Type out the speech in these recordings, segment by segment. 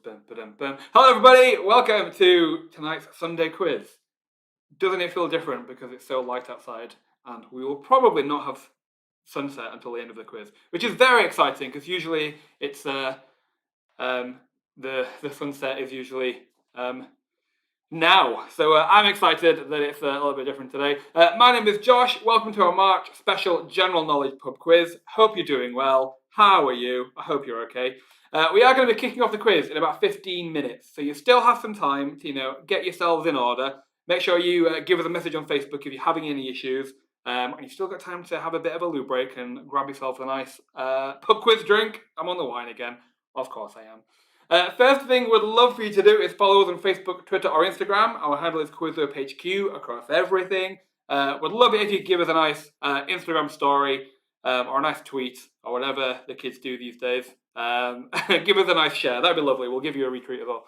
Hello everybody, welcome to tonight's Sunday quiz. Doesn't it feel different because it's so light outside and we will probably not have sunset until the end of the quiz, which is very exciting because usually it's the sunset is usually now. So I'm excited that it's a little bit different today. My name is Josh. Welcome to our March special general knowledge pub quiz. Hope you're doing well. How are you? I hope you're okay. We are going to be kicking off the quiz in about 15 minutes, so you still have some time to, get yourselves in order. Make sure you give us a message on Facebook if you're having any issues, and you've still got time to have a bit of a loo break and grab yourself a nice pub quiz drink. I'm on the wine again. Of course I am. First thing we'd love for you to do is follow us on Facebook, Twitter, or Instagram. Our handle is QuizWhip HQ across everything. We'd love it if you give us a nice Instagram story or a nice tweet or whatever the kids do these days. Give us a nice share. That'd be lovely. We'll give you a retweet as well.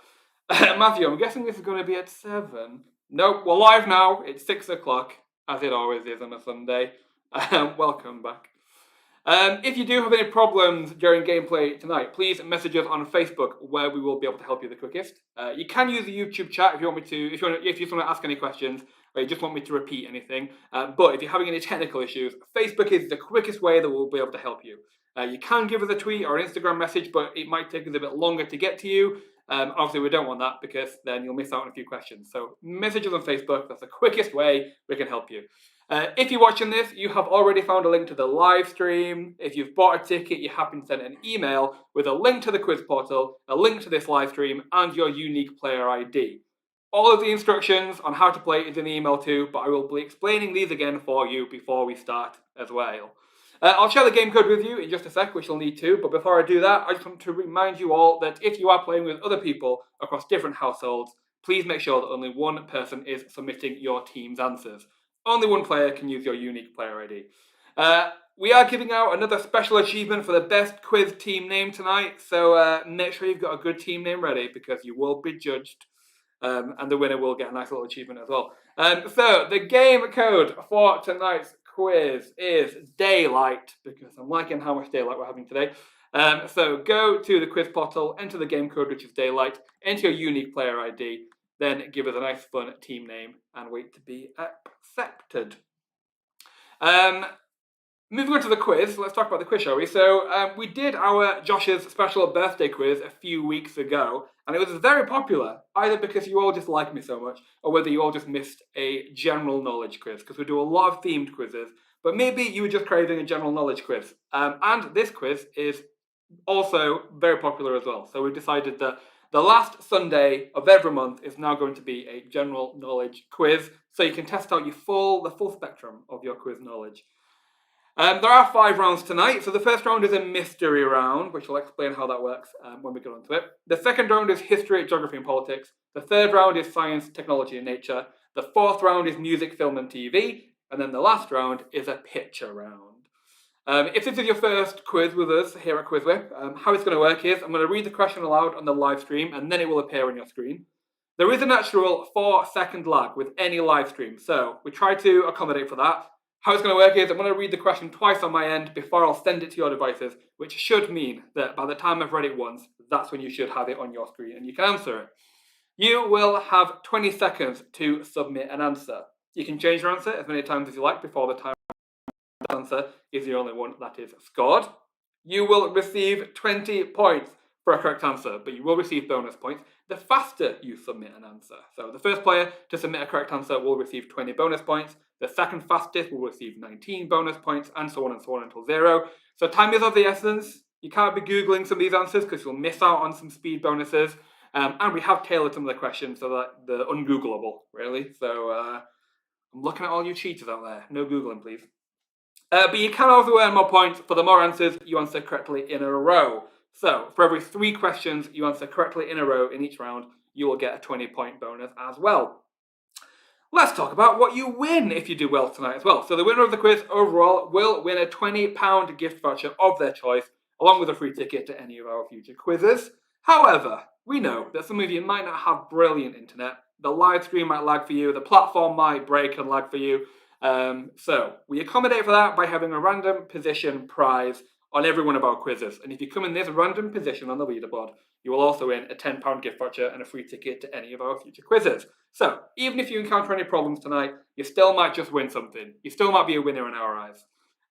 Matthew, I'm guessing this is going to be at 7. Nope, we're live now. It's 6 o'clock, as it always is on a Sunday. Welcome back. If you do have any problems during gameplay tonight, please message us on Facebook, where we will be able to help you the quickest. You can use the YouTube chat if you want me to. If you just want to ask any questions, or you just want me to repeat anything. But if you're having any technical issues, Facebook is the quickest way that we'll be able to help you. You can give us a tweet or an Instagram message, but it might take us a bit longer to get to you. Obviously, we don't want that because then you'll miss out on a few questions. So message us on Facebook. That's the quickest way we can help you. If you're watching this, you have already found a link to the live stream. If you've bought a ticket, you have been sent an email with a link to the quiz portal, a link to this live stream, and your unique player ID. All of the instructions on how to play is in the email too, but I will be explaining these again for you before we start as well. I'll share the game code with you in just a sec, which you'll need to, but before I do that, I just want to remind you all that if you are playing with other people across different households, please make sure that only one person is submitting your team's answers. Only one player can use your unique player ID. We are giving out another special achievement for the best quiz team name tonight, so make sure you've got a good team name ready because you will be judged, and the winner will get a nice little achievement as well. So the game code for tonight's quiz is daylight, because I'm liking how much daylight we're having today. So go to the quiz portal, enter the game code, which is daylight, enter your unique player ID, then give us a nice fun team name and wait to be accepted. Moving on to the quiz, let's talk about the quiz, shall we? So we did our Josh's special birthday quiz a few weeks ago, and it was very popular, either because you all just like me so much, or whether you all just missed a general knowledge quiz, because we do a lot of themed quizzes, but maybe you were just craving a general knowledge quiz. And this quiz is also very popular as well, so we decided that the last Sunday of every month is now going to be a general knowledge quiz, so you can test out the full spectrum of your quiz knowledge. There are 5 rounds tonight. So the first round is a mystery round, which will explain how that works when we get onto it. The second round is history, geography, and politics. The third round is science, technology, and nature. The fourth round is music, film, and TV. And then the last round is a picture round. If this is your first quiz with us here at QuizWhip, how it's going to work is I'm going to read the question aloud on the live stream, and then it will appear on your screen. There is a natural 4-second lag with any live stream, so we try to accommodate for that. How it's going to work is I'm going to read the question twice on my end before I'll send it to your devices, which should mean that by the time I've read it once, that's when you should have it on your screen and you can answer it. You will have 20 seconds to submit an answer. You can change your answer as many times as you like before the time the answer is the only one that is scored. You will receive 20 points for a correct answer, but you will receive bonus points the faster you submit an answer. So the first player to submit a correct answer will receive 20 bonus points. The second fastest will receive 19 bonus points, and so on until 0. So time is of the essence. You can't be Googling some of these answers because you'll miss out on some speed bonuses. And we have tailored some of the questions so that they're ungoogleable, really. So I'm looking at all you cheaters out there. No Googling, please. But you can also earn more points for the more answers you answer correctly in a row. So for every 3 questions you answer correctly in a row in each round, you will get a 20-point bonus as well. Let's talk about what you win if you do well tonight as well. So the winner of the quiz overall will win a £20 gift voucher of their choice, along with a free ticket to any of our future quizzes. However, we know that some of you might not have brilliant internet. The live stream might lag for you. The platform might break and lag for you. So we accommodate for that by having a random position prize on every one of our quizzes. And if you come in this random position on the leaderboard, you will also win a £10 gift voucher and a free ticket to any of our future quizzes. So even if you encounter any problems tonight, you still might just win something. You still might be a winner in our eyes.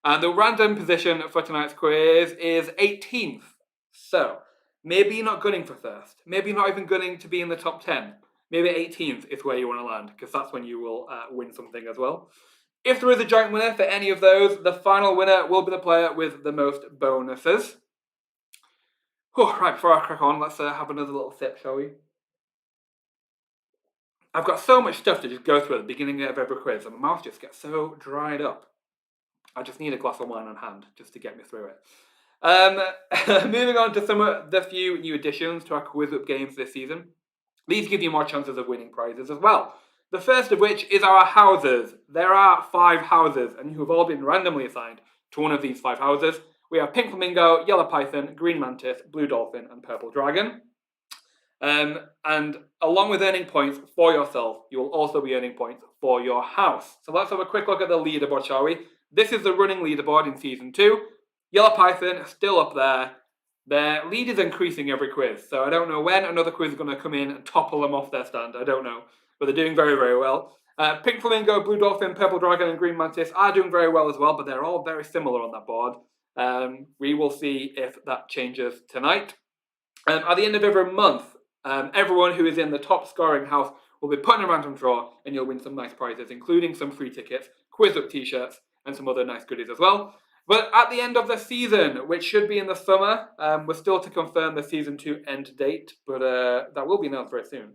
And the random position for tonight's quiz is 18th. So maybe you're not gunning for first. Maybe you're not even gunning to be in the top 10. Maybe 18th is where you want to land, because that's when you will win something as well. If there is a joint winner for any of those, the final winner will be the player with the most bonuses. Right, before I crack on, let's have another little sip, shall we? I've got so much stuff to just go through at the beginning of every quiz, and my mouth just gets so dried up. I just need a glass of wine on hand just to get me through it. Moving on to some of the few new additions to our QuizWhip games this season. These give you more chances of winning prizes as well. The first of which is our houses. There are 5 houses, and you have all been randomly assigned to one of these 5 houses. We have Pink Flamingo, Yellow Python, Green Mantis, Blue Dolphin, and Purple Dragon. And along with earning points for yourself, you will also be earning points for your house. So let's have a quick look at the leaderboard, shall we? This is the running leaderboard in Season 2. Yellow Python still up there. Their lead is increasing every quiz, so I don't know when another quiz is going to come in and topple them off their stand. I don't know, but they're doing very, very well. Pink Flamingo, Blue Dolphin, Purple Dragon, and Green Mantis are doing very well as well, but they're all very similar on that board. We will see if that changes tonight. At the end of every month, everyone who is in the top scoring house will be put in a random draw, and you'll win some nice prizes, including some free tickets, QuizWhip t-shirts, and some other nice goodies as well. But at the end of the season, which should be in the summer, we're still to confirm the Season 2 end date, but that will be announced very soon.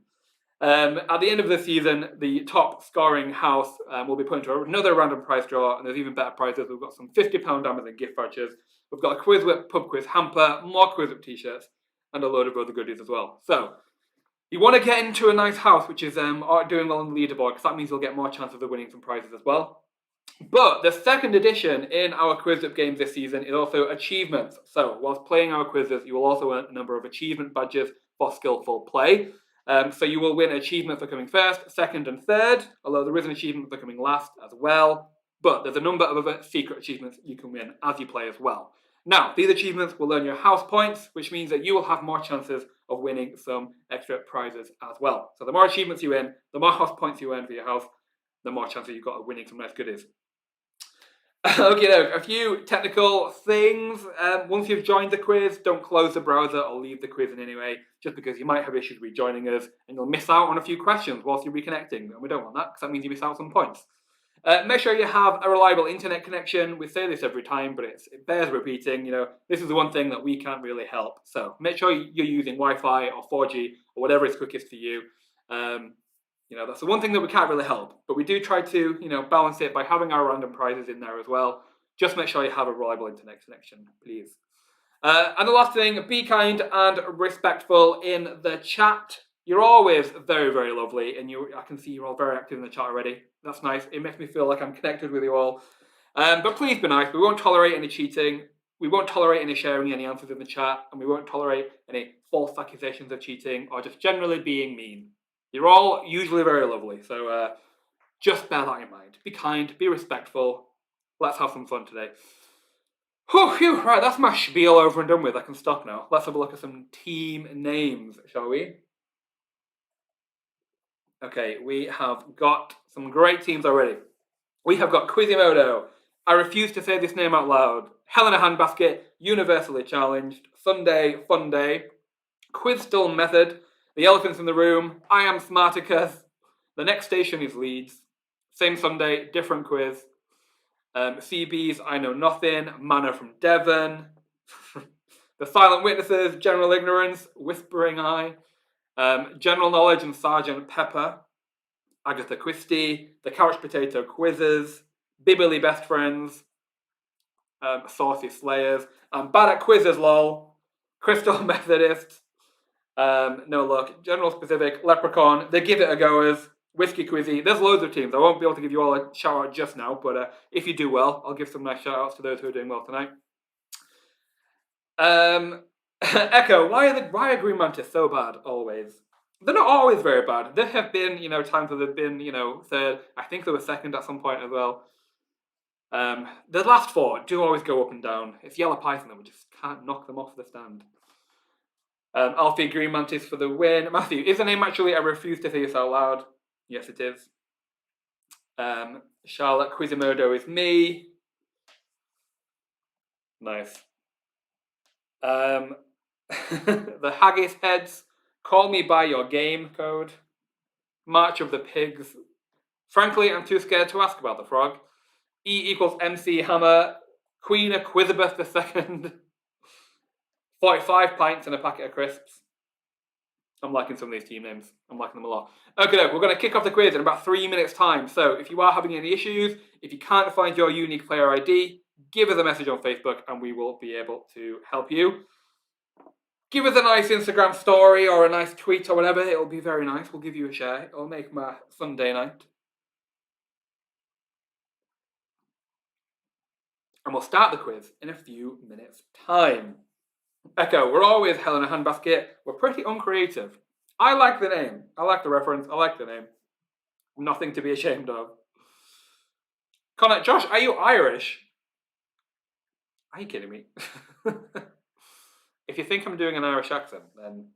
At the end of the season, the top scoring house will be put into another random prize draw, and there's even better prizes. We've got some £50 Amazon gift vouchers. We've got a QuizWhip pub quiz hamper, more QuizWhip t-shirts, and a load of other goodies as well. So you want to get into a nice house, which is doing well on the leaderboard, because that means you'll get more chances of winning some prizes as well. But the second edition in our QuizWhip games this season is also achievements. So whilst playing our quizzes, you will also earn a number of achievement badges for skillful play. So you will win achievement for coming first, second, and third, although there is an achievement for coming last as well. But there's a number of other secret achievements you can win as you play as well. Now, these achievements will earn your house points, which means that you will have more chances of winning some extra prizes as well. So the more achievements you win, the more house points you earn for your house, the more chances you've got of winning some nice goodies. Okay, now, a few technical things. Once you've joined the quiz, don't close the browser or leave the quiz in any way, just because you might have issues rejoining us and you'll miss out on a few questions whilst you're reconnecting. And we don't want that, because that means you miss out on some points. Make sure you have a reliable internet connection. We say this every time, but it bears repeating. This is the one thing that we can't really help. So make sure you're using Wi-Fi or 4G or whatever is quickest for you. That's the one thing that we can't really help, but we do try to, balance it by having our random prizes in there as well. Just make sure you have a reliable internet connection, please. And the last thing, be kind and respectful in the chat. You're always very, very lovely, and I can see you're all very active in the chat already. That's nice. It makes me feel like I'm connected with you all. But please be nice. We won't tolerate any cheating. We won't tolerate any sharing any answers in the chat, and we won't tolerate any false accusations of cheating or just generally being mean. You're all usually very lovely, so just bear that in mind. Be kind, be respectful. Let's have some fun today. Whew, right, that's my spiel over and done with. I can stop now. Let's have a look at some team names, shall we? Okay, we have got some great teams already. We have got Quizimodo. I refuse to say this name out loud. Helena Handbasket, Universally Challenged. Sunday, Fun Day. Quiz Still Method. The Elephants in the Room. I Am Smarticus. The Next Station is Leeds. Same Sunday, different quiz. CB's I Know Nothing. Manna from Devon. The Silent Witnesses. General Ignorance. Whispering Eye. General Knowledge and Sergeant Pepper. Agatha Christie. The Couch Potato Quizzes. Bibbly Best Friends. Saucy Slayers. I'm bad at quizzes, lol. Crystal Methodists. No Luck. General Specific. Leprechaun. The Give It a Goers. Whiskey Quizzy. There's loads of teams. I won't be able to give you all a shout out just now, but if you do well, I'll give some nice shout outs to those who are doing well tonight. Echo, why are Green Mantis so bad always? They're not always very bad. There have been, times where they've been, third. I think they were second at some point as well. The last four do always go up and down. It's Yellow Python that we just can't knock them off the stand. Alfie Green Mantis for the win. Matthew, is the name actually? I refuse to say this out loud. Yes, it is. Charlotte Quizimodo is me. Nice. The Haggis Heads. Call me by your game code. March of the Pigs. Frankly, I'm too scared to ask about the frog. E equals MC Hammer. Queen of Quizabeth II. 45 pints and a packet of crisps. I'm liking some of these team names. I'm liking them a lot. Okay, we're going to kick off the quiz in about 3 minutes' time. So if you are having any issues, if you can't find your unique player ID, give us a message on Facebook and we will be able to help you. Give us a nice Instagram story or a nice tweet or whatever. It'll be very nice. We'll give you a share. It'll make my Sunday night. And we'll start the quiz in a few minutes' time. Echo, we're always hell in a handbasket. We're pretty uncreative. I like the name. I like the reference. I like the name. Nothing to be ashamed of. Connor, Josh, are you Irish? Are you kidding me? If you think I'm doing an Irish accent, then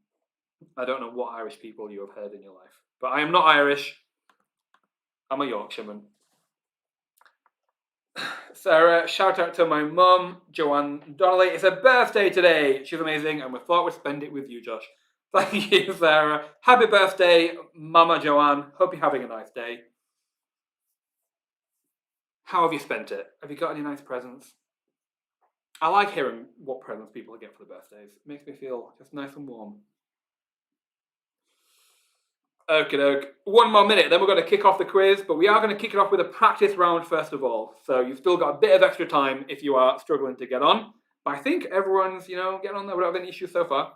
I don't know what Irish people you have heard in your life. But I am not Irish. I'm a Yorkshireman. Sarah, shout out to my mum, Joanne Donnelly. It's her birthday today. She's amazing, and we thought we'd spend it with you, Josh. Thank you, Sarah. Happy birthday, Mama Joanne. Hope you're having a nice day. How have you spent it? Have you got any nice presents? I like hearing what presents people get for the birthdays. It makes me feel just nice and warm. Okie doke. 1 more minute, then we're going to kick off the quiz, but we are going to kick it off with a practice round first of all. So you've still got a bit of extra time if you are struggling to get on. But I think everyone's, getting on there without any issues so far.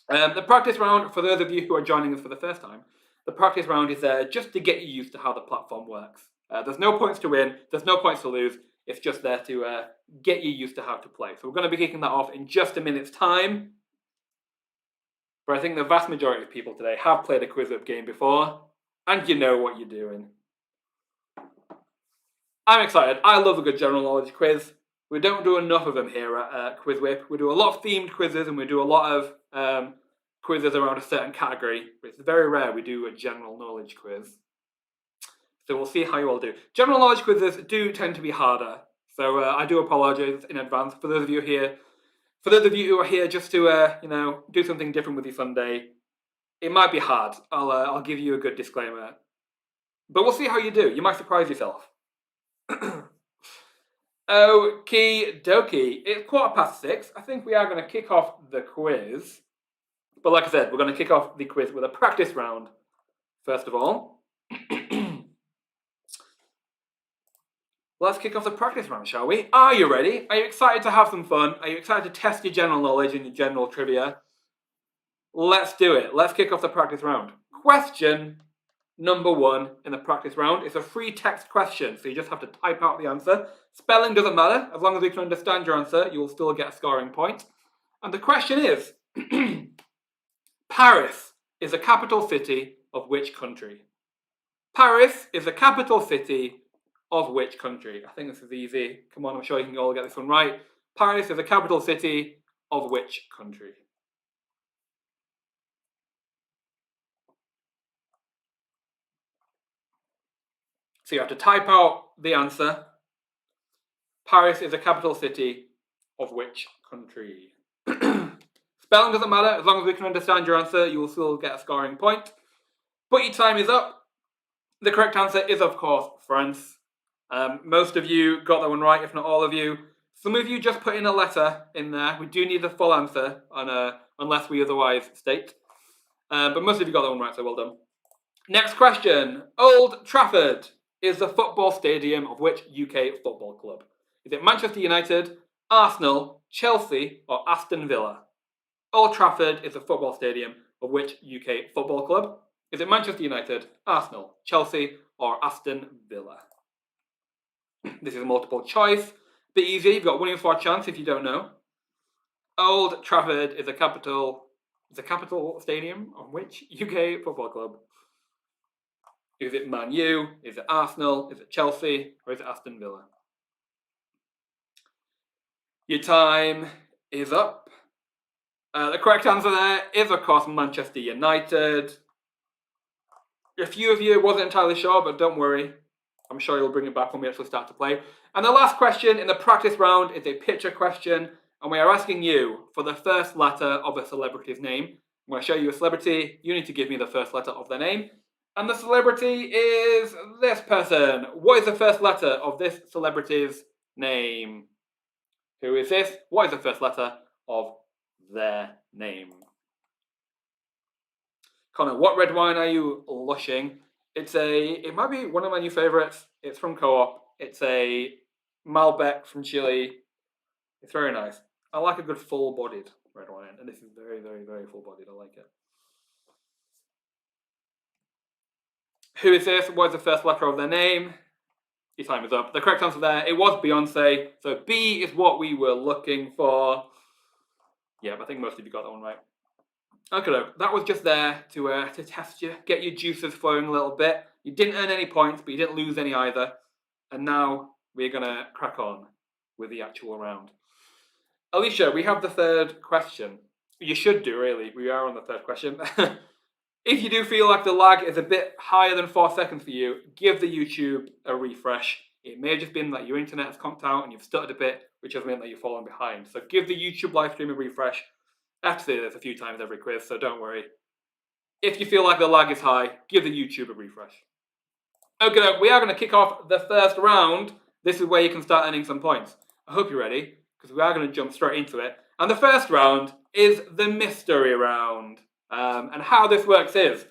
The practice round, for those of you who are joining us for the first time, the practice round is there just to get you used to how the platform works. There's no points to win, there's no points to lose. It's just there to get you used to how to play. So we're going to be kicking that off in just a minute's time. But I think the vast majority of people today have played a QuizWhip game before, and you know what you're doing. I'm excited. I love a good general knowledge quiz. We don't do enough of them here at QuizWhip. We do a lot of themed quizzes, and we do a lot of quizzes around a certain category. But it's very rare we do a general knowledge quiz. So we'll see how you all do. General knowledge quizzes do tend to be harder. So I do apologise in advance for those of you here. For those of you who are here just to, do something different with your Sunday, it might be hard. I'll give you a good disclaimer. But we'll see how you do. You might surprise yourself. Okie dokie. It's 6:15. I think we are going to kick off the quiz. But like I said, we're going to kick off the quiz with a practice round, first of all. Let's kick off the practice round, shall we? Are you ready? Are you excited to have some fun? Are you excited to test your general knowledge and your general trivia? Let's do it. Let's kick off the practice round. Question number 1 in the practice round is a free text question, so you just have to type out the answer. Spelling doesn't matter. As long as we can understand your answer, you will still get a scoring point. And the question is, Paris is the capital city of which country? Paris is the capital city of which country? I think this is easy. Come on, I'm sure you can all get this one right. Paris is the capital city of which country? So you have to type out the answer. Paris is the capital city of which country? Spelling doesn't matter. As long as we can understand your answer, you will still get a scoring point. But your time is up. The correct answer is, of course, France. Most of you got that one right, if not all of you. Some of you just put in a letter in there. We do need the full answer, unless we otherwise state. But most of you got that one right, so well done. Next question. Old Trafford is the football stadium of which UK football club? Is it Manchester United, Arsenal, Chelsea, or Aston Villa? Old Trafford is the football stadium of which UK football club? Is it Manchester United, Arsenal, Chelsea, or Aston Villa? This is a multiple choice. Bit easy. You've got 1 in 4 chance if you don't know. Old Trafford is a capital stadium of which UK football club? Is it Man U? Is it Arsenal? Is it Chelsea? Or is it Aston Villa? Your time is up. The correct answer there is, of course, Manchester United. A few of you wasn't entirely sure, but don't worry. I'm sure you'll bring it back when we actually start to play. And the last question in the practice round is a picture question, and we are asking you for the first letter of a celebrity's name. I'm going to show you a celebrity. You need to give me the first letter of their name. And the celebrity is this person. What is the first letter of this celebrity's name? Who is this? What is the first letter of their name? Connor, what red wine are you lushing? It might be one of my new favourites. It's from Co-op. It's a Malbec from Chile. It's very nice. I like a good full-bodied red wine, and this is very, very, very full-bodied. I like it. Who is this? What is the first letter of their name? Your time is up. The correct answer there, it was Beyonce. So B is what we were looking for. Yeah, I think most of you got that one right. Okay, that was just there to test you, get your juices flowing a little bit. You didn't earn any points, but you didn't lose any either. And now we're going to crack on with the actual round. Alicia, we have the third question. You should do, really. We are on the third question. If you do feel like the lag is a bit higher than 4 seconds for you, give the YouTube a refresh. It may have just been that your internet has conked out and you've stuttered a bit, which has meant that you've fallen behind. So give the YouTube live stream a refresh. I have to say this a few times every quiz, so don't worry. If you feel like the lag is high, give the YouTube a refresh. Okay, we are going to kick off the first round. This is where you can start earning some points. I hope you're ready, because we are going to jump straight into it. And the first round is the mystery round. And how this works is,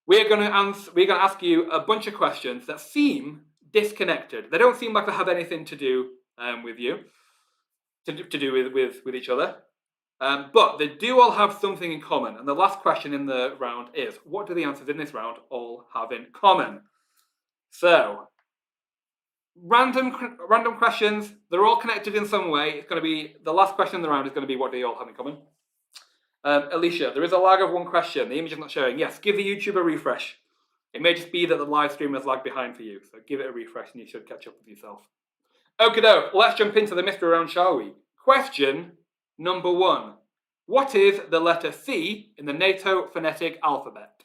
we're going to ask you a bunch of questions that seem disconnected. They don't seem like they have anything to do with you, to do with each other. But they do all have something in common. And the last question in the round is, what do the answers in this round all have in common? So, random questions. They're all connected in some way. It's going to be, the last question in the round is going to be, what do they all have in common? Alicia, there is a lag of one question. The image is not showing. Yes, give the YouTube a refresh. It may just be that the live stream has lagged behind for you. So give it a refresh and you should catch up with yourself. Okay, let's jump into the mystery round, shall we? Question number 1. What is the letter C in the NATO phonetic alphabet?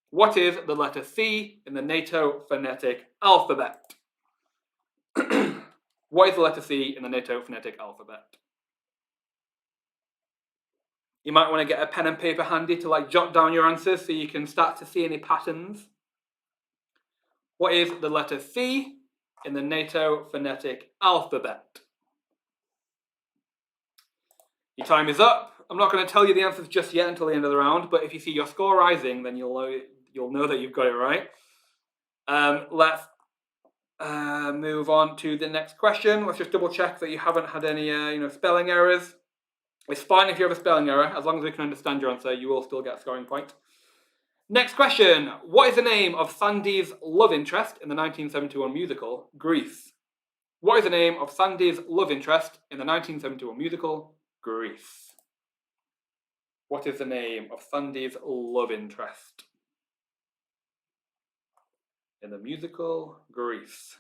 What is the letter C in the NATO phonetic alphabet? What is the letter C in the NATO phonetic alphabet? You might want to get a pen and paper handy to jot down your answers so you can start to see any patterns. What is the letter C in the NATO phonetic alphabet? Your time is up. I'm not going to tell you the answers just yet until the end of the round, but if you see your score rising, then you'll know that you've got it right. Let's move on to the next question. Let's just double check that you haven't had any spelling errors. It's fine if you have a spelling error. As long as we can understand your answer, you will still get a scoring point. Next question. What is the name of Sandy's love interest in the 1971 musical, Grease? What is the name of Sandy's love interest in the 1971 musical, Grease? What is the name of Sandy's love interest in the musical, Grease?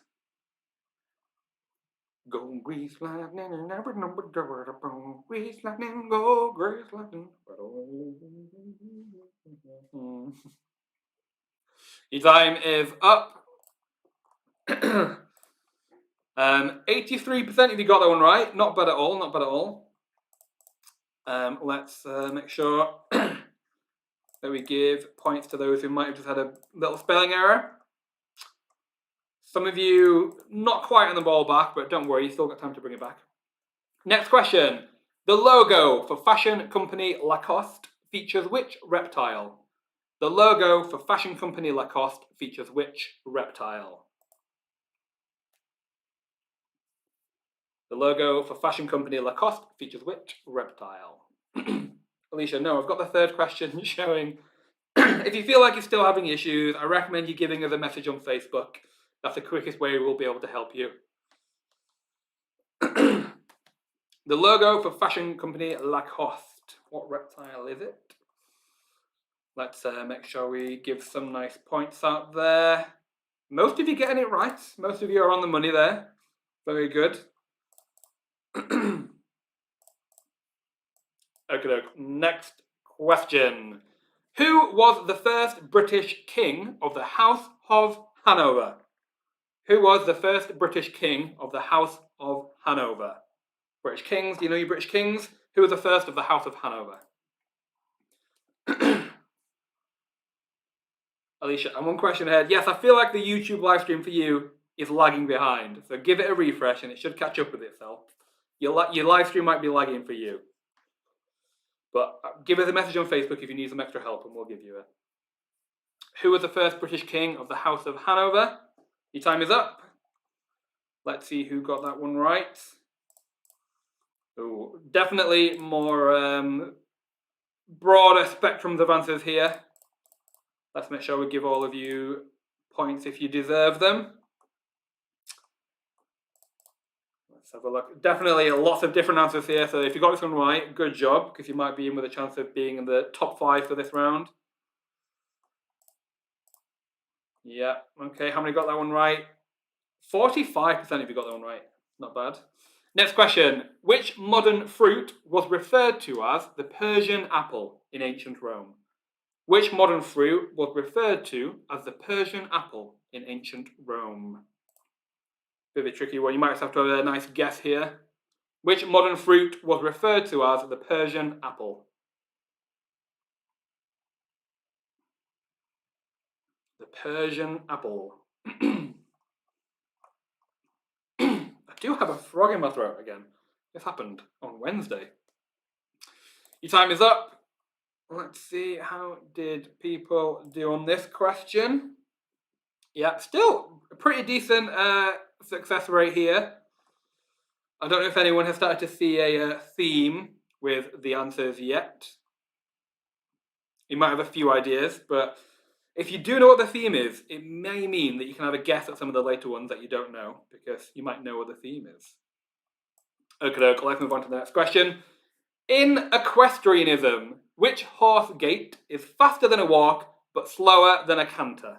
Go Grease lightning and every number Grease lightning, go Grease lightning. Your time is up. 83% of you got that one right. Not bad at all, not bad at all. Let's make sure that we give points to those who might have just had a little spelling error. Some of you not quite on the ball back, but don't worry, you still got time to bring it back. Next question. The logo for fashion company Lacoste features which reptile? The logo for fashion company Lacoste features which reptile? The logo for fashion company Lacoste features which reptile? Alicia, no, I've got the third question showing. If you feel like you're still having issues, I recommend you giving us a message on Facebook. That's the quickest way we'll be able to help you. The logo for fashion company Lacoste. What reptile is it? Let's make sure we give some nice points out there. Most of you getting it right. Most of you are on the money there. Very good. Okay, next question. Who was the first British king of the House of Hanover? Who was the first British king of the House of Hanover? British kings, do you know your British kings? Who was the first of the House of Hanover? Alicia, I'm one question ahead. Yes, I feel like the YouTube live stream for you is lagging behind. So give it a refresh and it should catch up with itself. Your live stream might be lagging for you. But give us a message on Facebook if you need some extra help and we'll give you it. Who was the first British king of the House of Hanover? Your time is up. Let's see who got that one right. Ooh, definitely more broader spectrums of answers here. Let's make sure we give all of you points if you deserve them. Let's have a look. Definitely lots of different answers here. So if you got this one right, good job, because you might be in with a chance of being in the top 5 for this round. Yeah, okay, how many got that one right? 45% of you got that one right. Not bad. Next question. Which modern fruit was referred to as the Persian apple in ancient Rome? Which modern fruit was referred to as the Persian apple in ancient Rome? Bit of a tricky one. You might have to have a nice guess here. Which modern fruit was referred to as the Persian apple? The Persian apple. I do have a frog in my throat again. This happened on Wednesday. Your time is up. Let's see, how did people do on this question? Yeah, still a pretty decent success rate here. I don't know if anyone has started to see a theme with the answers yet. You might have a few ideas, but if you do know what the theme is, it may mean that you can have a guess at some of the later ones that you don't know, because you might know what the theme is. Okay, let's move on to the next question. In equestrianism, which horse gait is faster than a walk but slower than a canter?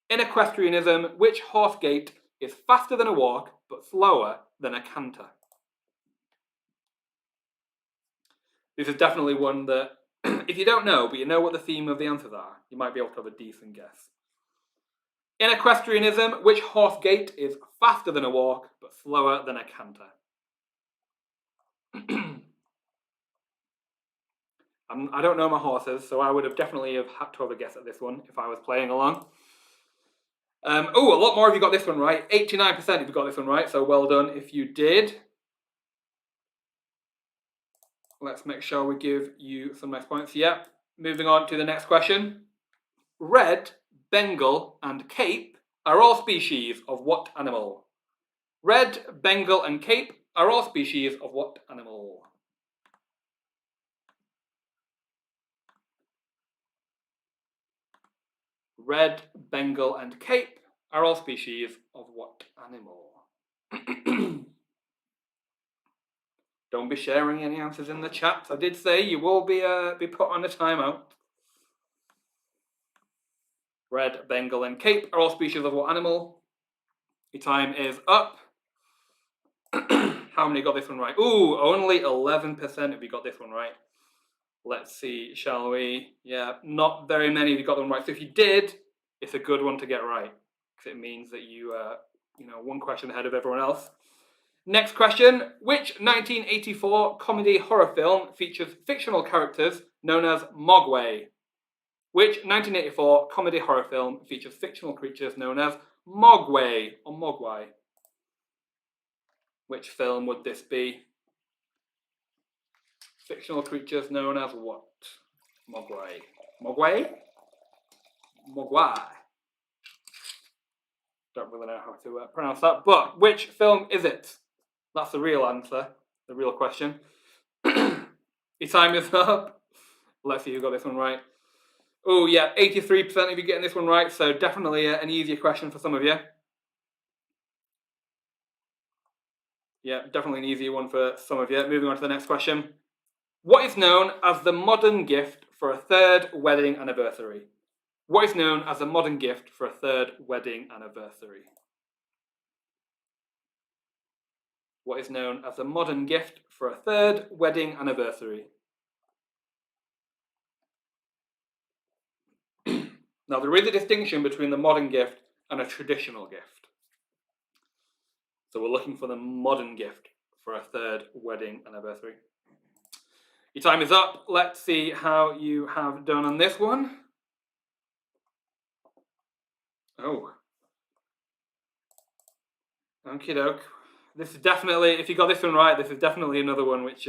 In equestrianism, which horse gait is faster than a walk but slower than a canter? This is definitely one that, if you don't know, but you know what the theme of the answers are, you might be able to have a decent guess. In equestrianism, which horse gait is faster than a walk but slower than a canter? I don't know my horses, so I would have definitely have had to have a guess at this one if I was playing along. A lot more of you got this one right. 89% of you got this one right, so well done if you did. Let's make sure we give you some nice points. Yeah, moving on to the next question. Red, Bengal, and Cape are all species of what animal? Red, Bengal, and Cape are all species of what animal? Red, Bengal, and Cape are all species of what animal? Don't be sharing any answers in the chat. I did say you will be put on a timeout. Red, Bengal, and Cape are all species of what animal? Your time is up. How many got this one right? Ooh, only 11% of you got this one right. Let's see, shall we? Yeah, not very many of you got them right. So if you did, it's a good one to get right, because it means that you, one question ahead of everyone else. Next question. Which 1984 comedy horror film features fictional characters known as Mogwai? Which 1984 comedy horror film features fictional creatures known as Mogwai or Mogwai? Which film would this be? Fictional creatures known as what? Mogwai. Mogwai? Mogwai. Don't really know how to pronounce that, but which film is it? That's the real answer, the real question. Your time is up. Let's see who got this one right. Oh, yeah, 83% of you getting this one right, so definitely an easier question for some of you. Yeah, definitely an easier one for some of you. Moving on to the next question. What is known as the modern gift for a third wedding anniversary? What is known as a modern gift for a third wedding anniversary? What is known as a modern gift for a third wedding anniversary? Now, there is a distinction between the modern gift and a traditional gift. So we're looking for the modern gift for a third wedding anniversary. Your time is up. Let's see how you have done on this one. Oh. Okie doke. This is definitely, if you got this one right, this is definitely another one which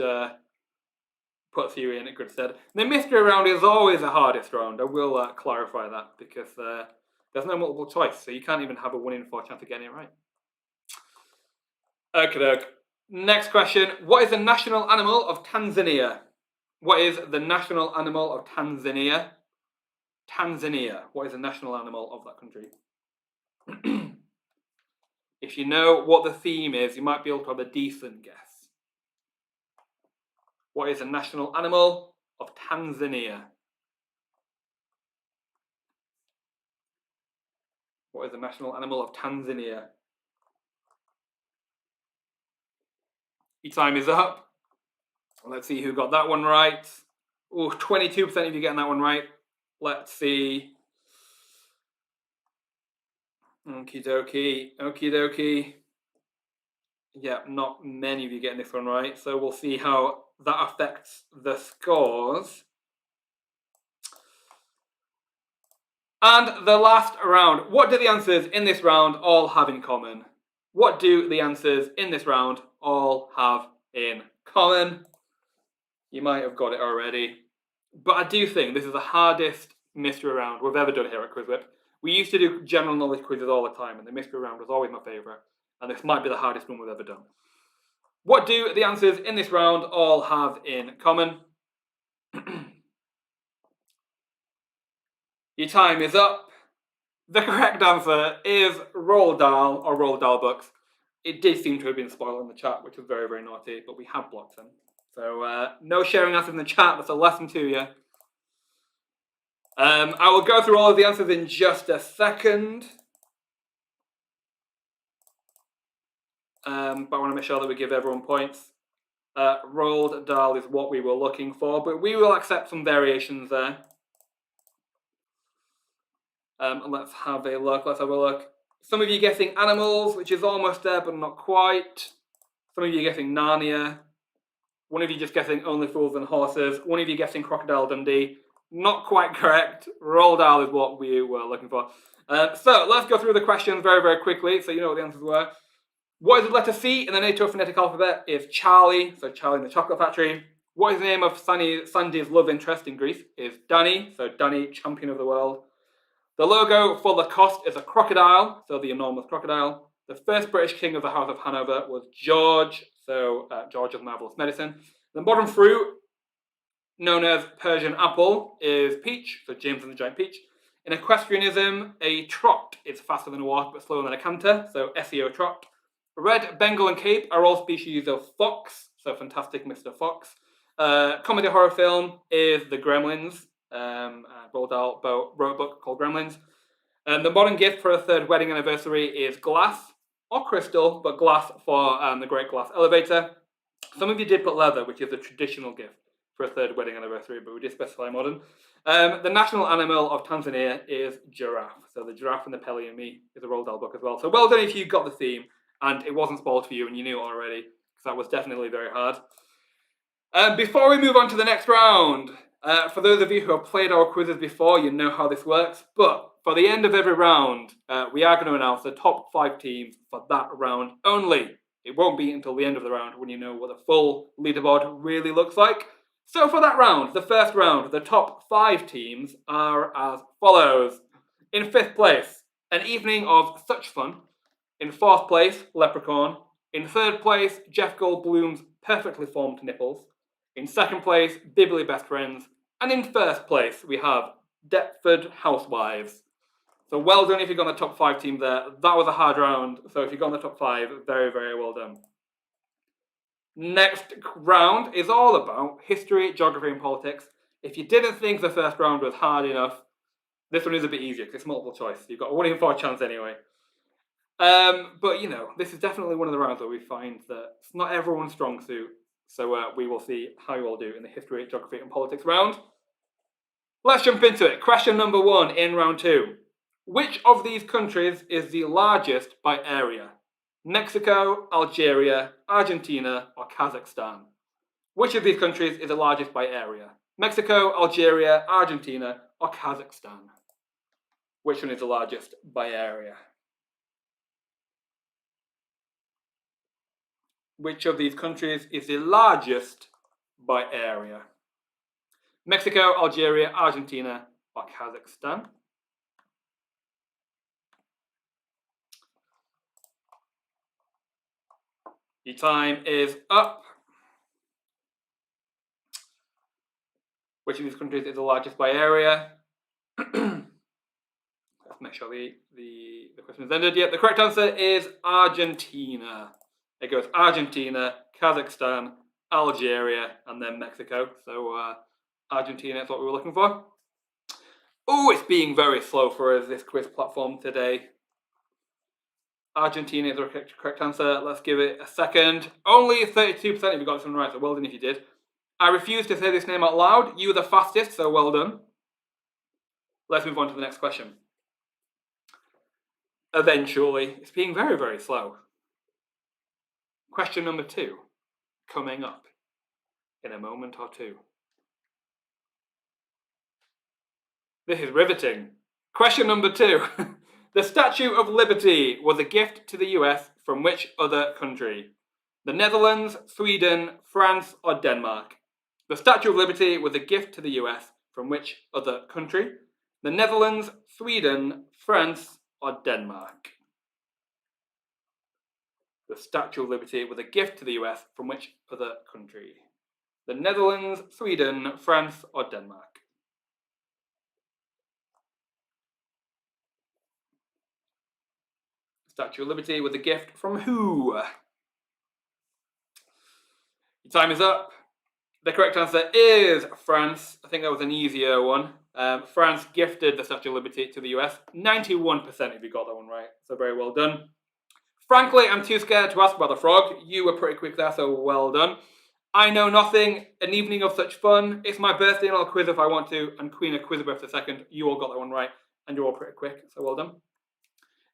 puts you in a good stead. The mystery round is always the hardest round. I will clarify that because there's no multiple choice, so you can't even have a 1 in 4 chance of getting it right. Okie doke. Next question. What is the national animal of Tanzania? What is the national animal of Tanzania? Tanzania. What is the national animal of that country? If you know what the theme is, you might be able to have a decent guess. What is the national animal of Tanzania? What is the national animal of Tanzania? Your time is up. Let's see who got that one right. Oh, 22% of you getting that one right. Let's see. Okie dokie. Okie dokie. Yeah, not many of you getting this one right. So we'll see how that affects the scores. And the last round. What do the answers in this round all have in common? What do the answers in this round all have in common? You might have got it already. But I do think this is the hardest mystery round we've ever done here at QuizWhip. We used to do general knowledge quizzes all the time, and the mystery round was always my favourite. And this might be the hardest one we've ever done. What do the answers in this round all have in common? Your time is up. The correct answer is Roald Dahl or Roald Dahl books. It did seem to have been spoiled in the chat, which was very, very naughty, but we have blocked them. So no sharing answers in the chat. That's a lesson to you. I will go through all of the answers in just a second. But I want to make sure that we give everyone points. Roald Dahl is what we were looking for, but we will accept some variations there. And let's have a look. Some of you guessing animals, which is almost there, but not quite. Some of you guessing Narnia. One of you just guessing Only Fools and Horses. One of you guessing Crocodile Dundee. Not quite correct. Roald Dahl is what we were looking for. So let's go through the questions very, very quickly so you know what the answers were. What is the letter C in the NATO phonetic alphabet? Is Charlie, so Charlie in the Chocolate Factory. What is the name of Sandy's love interest in Greece? Is Danny, so Danny, champion of the world. The logo for Lacoste is a crocodile, so the enormous crocodile. The first British king of the House of Hanover was George, so George of Marvellous Medicine. The modern fruit, known as Persian apple, is peach, so James and the Giant Peach. In equestrianism, a trot is faster than a walk but slower than a canter, so SEO trot. Red, Bengal and Cape are all species of fox, so Fantastic Mr. Fox. Comedy horror film is The Gremlins. Roald Dahl wrote a book called Gremlins. The modern gift for a third wedding anniversary is glass or crystal, but glass for the Great Glass Elevator. Some of you did put leather, which is a traditional gift for a third wedding anniversary, but we did specify modern. The national animal of Tanzania is giraffe. So the giraffe and the Pelly and Me is a Roald Dahl book as well. So well done if you got the theme and it wasn't spoiled for you and you knew it already, because that was definitely very hard. Before we move on to the next round, for those of you who have played our quizzes before, you know how this works. But for the end of every round, we are going to announce the top 5 teams for that round only. It won't be until the end of the round when you know what the full leaderboard really looks like. So for that round, the first round, the top 5 teams are as follows. In 5th place, An Evening of Such Fun. In 4th place, Leprechaun. In 3rd place, Jeff Goldblum's Perfectly Formed Nipples. In 2nd place, Biblically Best Friends. And in 1st place, we have Deptford Housewives. So well done if you got the top 5 team there. That was a hard round. So if you got in the top 5, very, very well done. Next round is all about history, geography, and politics. If you didn't think the first round was hard enough, this one is a bit easier because it's multiple choice. You've got a 1 in 4 chance anyway. But you know, this is definitely one of the rounds where we find that it's not everyone's strong suit. So we will see how you all do in the history, geography, and politics round. Let's jump into it. Question number 1 in round 2. Which of these countries is the largest by area? Mexico, Algeria, Argentina, or Kazakhstan? Which of these countries is the largest by area? Mexico, Algeria, Argentina, or Kazakhstan? Which one is the largest by area? Which of these countries is the largest by area? Mexico, Algeria, Argentina, or Kazakhstan? Your time is up. Which of these countries is the largest by area? Let's make sure the question is ended. Yep, the correct answer is Argentina. It goes Argentina, Kazakhstan, Algeria, and then Mexico. So Argentina is what we were looking for. Oh, it's being very slow for us, this quiz platform today. Argentina is the correct answer. Let's give it a second. Only 32% of you got this one right, so well done if you did. I refuse to say this name out loud. You were the fastest, so well done. Let's move on to the next question. Eventually, it's being very, very slow. Question number 2, coming up in a moment or two. This is riveting. Question number 2. The Statue of Liberty was a gift to the US from which other country? The Netherlands, Sweden, France, or Denmark? The Statue of Liberty was a gift to the US from which other country? The Netherlands, Sweden, France, or Denmark? The Statue of Liberty was a gift to the US from which other country? The Netherlands, Sweden, France, or Denmark? Statue of Liberty was a gift from who? Your time is up. The correct answer is France. I think that was an easier one. France gifted the Statue of Liberty to the US. 91% of you got that one right. So very well done. Frankly, I'm too scared to ask about the frog. You were pretty quick there, so well done. I know nothing. An evening of such fun. It's my birthday and I'll quiz if I want to. And Queen of QuizWhip the second. You all got that one right. And you're all pretty quick, so well done.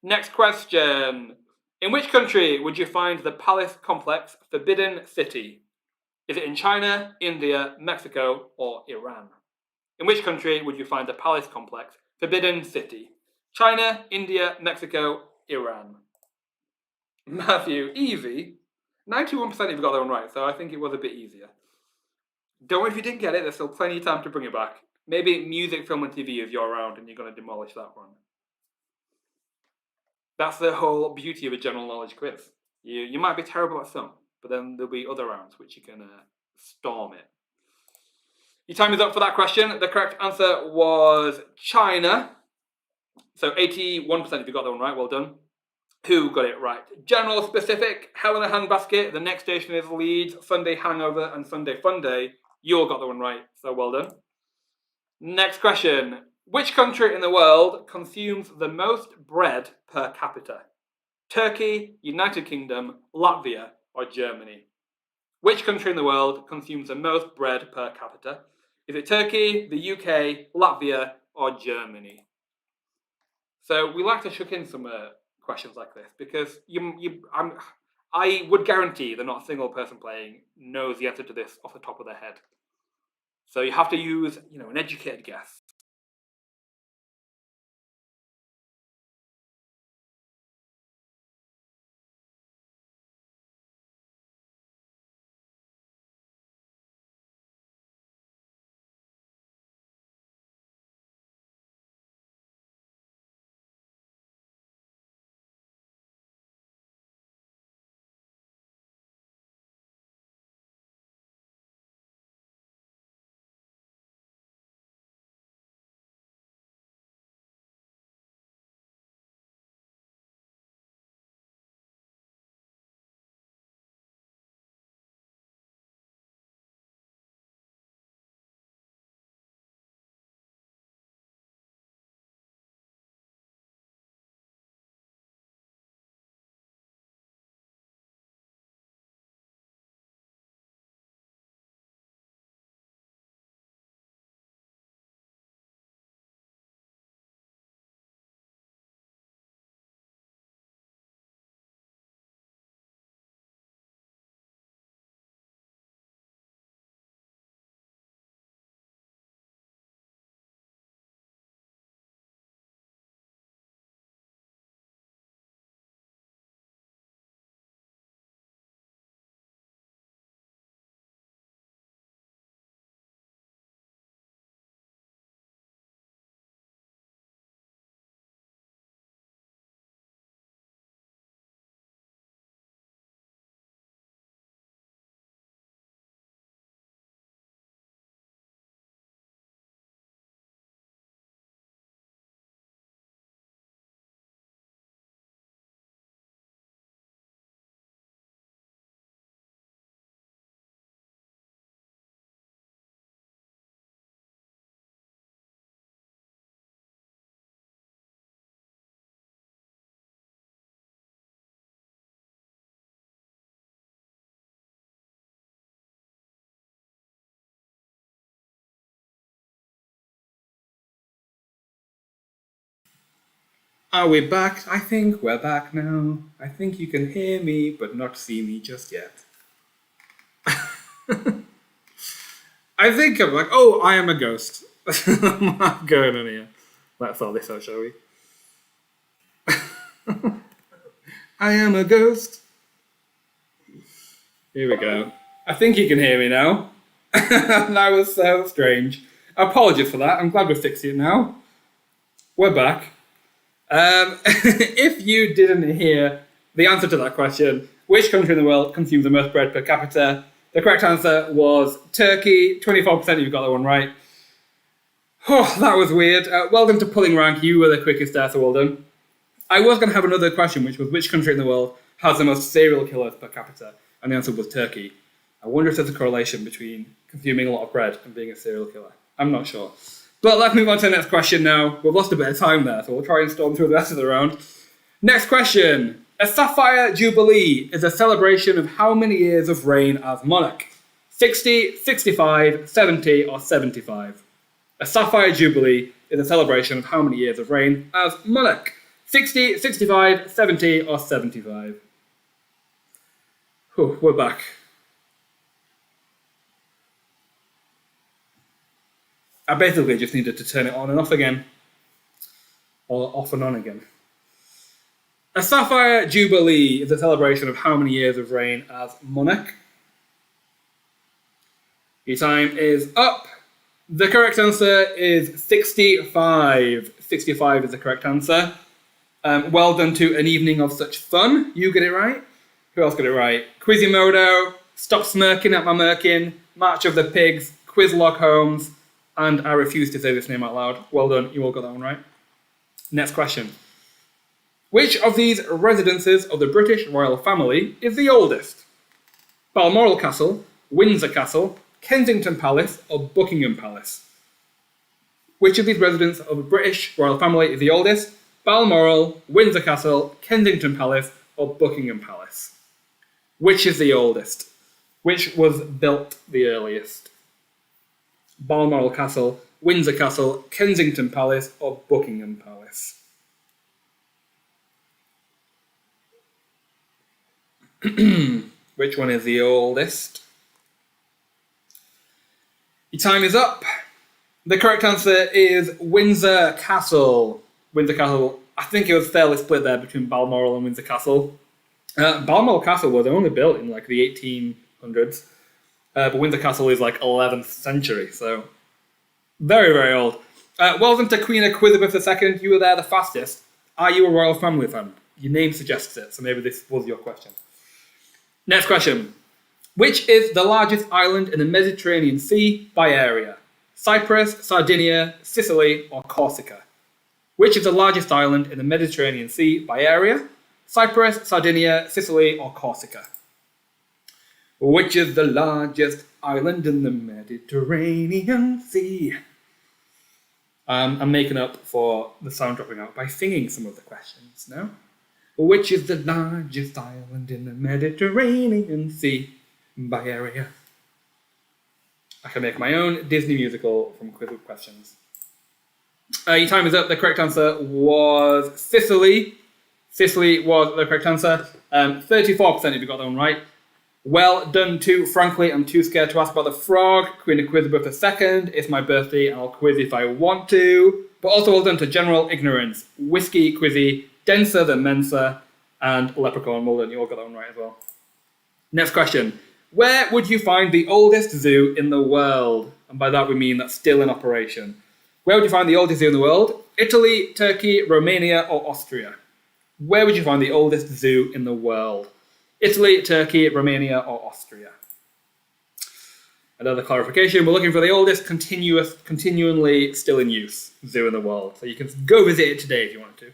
Next question. In which country would you find the palace complex Forbidden City? Is it in China, India, Mexico, or Iran? In which country would you find the palace complex Forbidden City? China, India, Mexico, Iran. Matthew, easy. 91% of you got that one right, so I think it was a bit easier. Don't worry if you didn't get it, there's still plenty of time to bring it back. Maybe music, film, and TV if you're around and you're going to demolish that one. That's the whole beauty of a general knowledge quiz. You might be terrible at some, but then there'll be other rounds which you can storm it. Your time is up for that question. The correct answer was China. So 81% of you got that one right, well done. Who got it right? General specific, Helena Handbasket, the next station is Leeds, Sunday Hangover, and Sunday Fun Day. You all got that one right, so well done. Next question. Which country in the world consumes the most bread per capita? Turkey, United Kingdom, Latvia, or Germany? Which country in the world consumes the most bread per capita? Is it Turkey, the UK, Latvia, or Germany? So we like to chuck in some questions like this because I would guarantee that not a single person playing knows the answer to this off the top of their head. So you have to use, an educated guess. Are we back? I think we're back now. I think you can hear me, but not see me just yet. I think I'm like, oh, I am a ghost. I'm going in here. Let's sort this out, shall we? I am a ghost. Here we go. I think you can hear me now. That was so strange. Apologies for that. I'm glad we fixed it now. We're back. If you didn't hear the answer to that question, which country in the world consumes the most bread per capita? The correct answer was Turkey. 24% of you got that one right. Oh, that was weird. Well done to Pulling Rank. You were the quickest there, so well done. I was going to have another question, which was which country in the world has the most serial killers per capita? And the answer was Turkey. I wonder if there's a correlation between consuming a lot of bread and being a serial killer. I'm not sure. But let's move on to the next question now. We've lost a bit of time there, so we'll try and storm through the rest of the round. Next question. A sapphire jubilee is a celebration of how many years of reign as monarch? 60, 65, 70, or 75? A sapphire jubilee is a celebration of how many years of reign as monarch? 60, 65, 70, or 75? Whew, we're back. I basically just needed to turn it on and off again. Or off and on again. A sapphire jubilee is a celebration of how many years of reign as monarch? Your time is up. The correct answer is 65. 65 is the correct answer. Well done to An Evening of Such Fun. You get it right. Who else got it right? Quizimodo, Stop Smirking at My Merkin, March of the Pigs, Quizlog Holmes, and I refuse to say this name out loud. Well done, you all got that one right. Next question. Which of these residences of the British royal family is the oldest? Balmoral Castle, Windsor Castle, Kensington Palace, or Buckingham Palace? Which of these residences of the British royal family is the oldest? Balmoral, Windsor Castle, Kensington Palace, or Buckingham Palace? Which is the oldest? Which was built the earliest? Balmoral Castle, Windsor Castle, Kensington Palace, or Buckingham Palace? Which one is the oldest? Your time is up. The correct answer is Windsor Castle. Windsor Castle, I think it was fairly split there between Balmoral and Windsor Castle. Balmoral Castle was only built in like the 1800s. But Windsor Castle is like 11th century, so very, very old. Well done to Queen Elizabeth II. You were there the fastest. Are you a royal family fan? Your name suggests it, so maybe this was your question. Next question. Which is the largest island in the Mediterranean Sea by area? Cyprus, Sardinia, Sicily, or Corsica? Which is the largest island in the Mediterranean Sea by area? Cyprus, Sardinia, Sicily, or Corsica? Which is the largest island in the Mediterranean Sea? I'm making up for the sound dropping out by singing some of the questions now. Which is the largest island in the Mediterranean Sea by area? I can make my own Disney musical from QuizWhip questions. Your time is up. The correct answer was Sicily. Sicily was the correct answer. 34% if you got that one right. Well done to Frankly, I'm too scared to ask about the frog. Queen Elizabeth II. It's my birthday and I'll quiz if I want to. But also well done to General Ignorance, Whiskey Quizzy, Denser Than Mensa, and Leprechaun. Well done, you all got that one right as well. Next question. Where would you find the oldest zoo in the world? And by that we mean that's still in operation. Where would you find the oldest zoo in the world? Italy, Turkey, Romania, or Austria? Where would you find the oldest zoo in the world? Italy, Turkey, Romania, or Austria? Another clarification, we're looking for the oldest continually still in use zoo in the world. So you can go visit it today if you want to.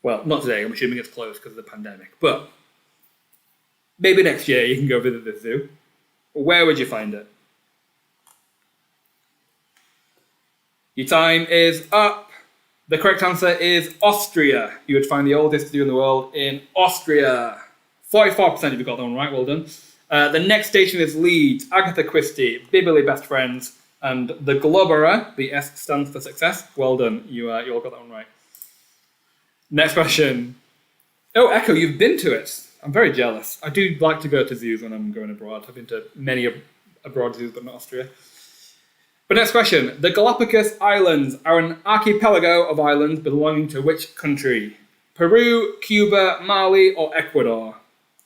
Well, not today, I'm assuming it's closed because of the pandemic. But maybe next year you can go visit this zoo. Where would you find it? Your time is up. The correct answer is Austria. You would find the oldest zoo in the world in Austria. 44% if you got that one right, well done. The next station is Leeds, Agatha Christie, Bibbley Best Friends, and The Globberer. The S stands for success. Well done, you all got that one right. Next question. Oh, Echo, you've been to it. I'm very jealous. I do like to go to zoos when I'm going abroad. I've been to many abroad zoos, but not Austria. But next question. The Galapagos Islands are an archipelago of islands belonging to which country? Peru, Cuba, Mali, or Ecuador?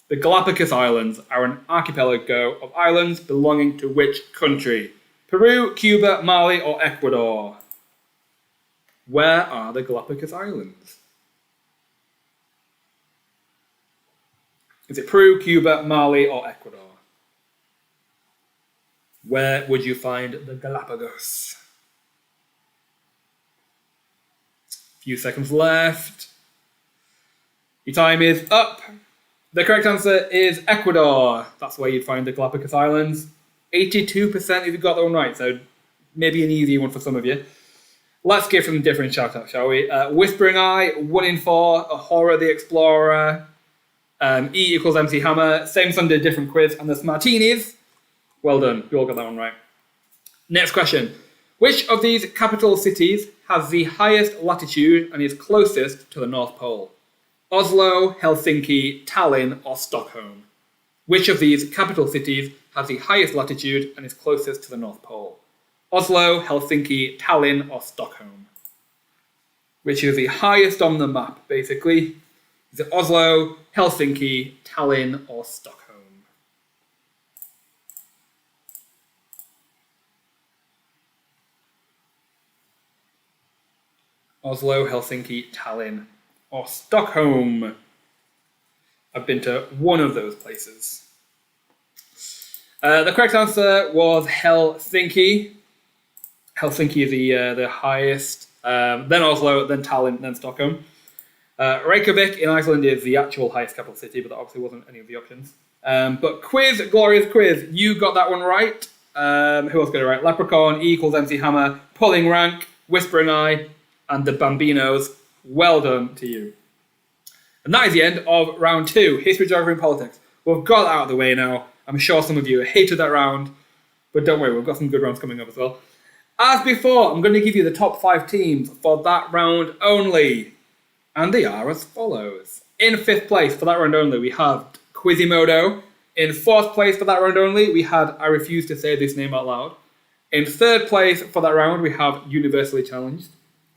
The Galapagos Islands are an archipelago of islands belonging to which country? Peru, Cuba, Mali, or Ecuador? Where are the Galapagos Islands? Is it Peru, Cuba, Mali, or Ecuador? Where would you find the Galapagos? Few seconds left. Your time is up. The correct answer is Ecuador. That's where you'd find the Galapagos Islands. 82% if you got that one right, so maybe an easy one for some of you. Let's give some different shout-outs, shall we? Whispering Eye, 1 in 4, Ahura the Explorer, E equals MC Hammer, same Sunday, different quiz, and the Martinis. Well done, you all got that one right. Next question. Which of these capital cities has the highest latitude and is closest to the North Pole? Oslo, Helsinki, Tallinn, or Stockholm? Which of these capital cities has the highest latitude and is closest to the North Pole? Oslo, Helsinki, Tallinn, or Stockholm? Which is the highest on the map, basically? Is it Oslo, Helsinki, Tallinn, or Stockholm? Oslo, Helsinki, Tallinn, or Stockholm? I've been to one of those places. The correct answer was Helsinki. Helsinki is the highest, then Oslo, then Tallinn, then Stockholm. Reykjavik in Iceland is the actual highest capital city, but that obviously wasn't any of the options. But quiz, glorious quiz, you got that one right. Who else got it right? Leprechaun, E equals MC Hammer, Pulling Rank, Whispering Eye, and the Bambinos. Well done to you. And that is the end of round 2, History, Geography, and Politics. We've got that out of the way now. I'm sure some of you hated that round, but don't worry, we've got some good rounds coming up as well. As before, I'm going to give you the top 5 teams for that round only. And they are as follows. In 5th place for that round only, we have Quizimodo. In 4th place for that round only, we had I Refuse to Say This Name Out Loud. In 3rd place for that round, we have Universally Challenged.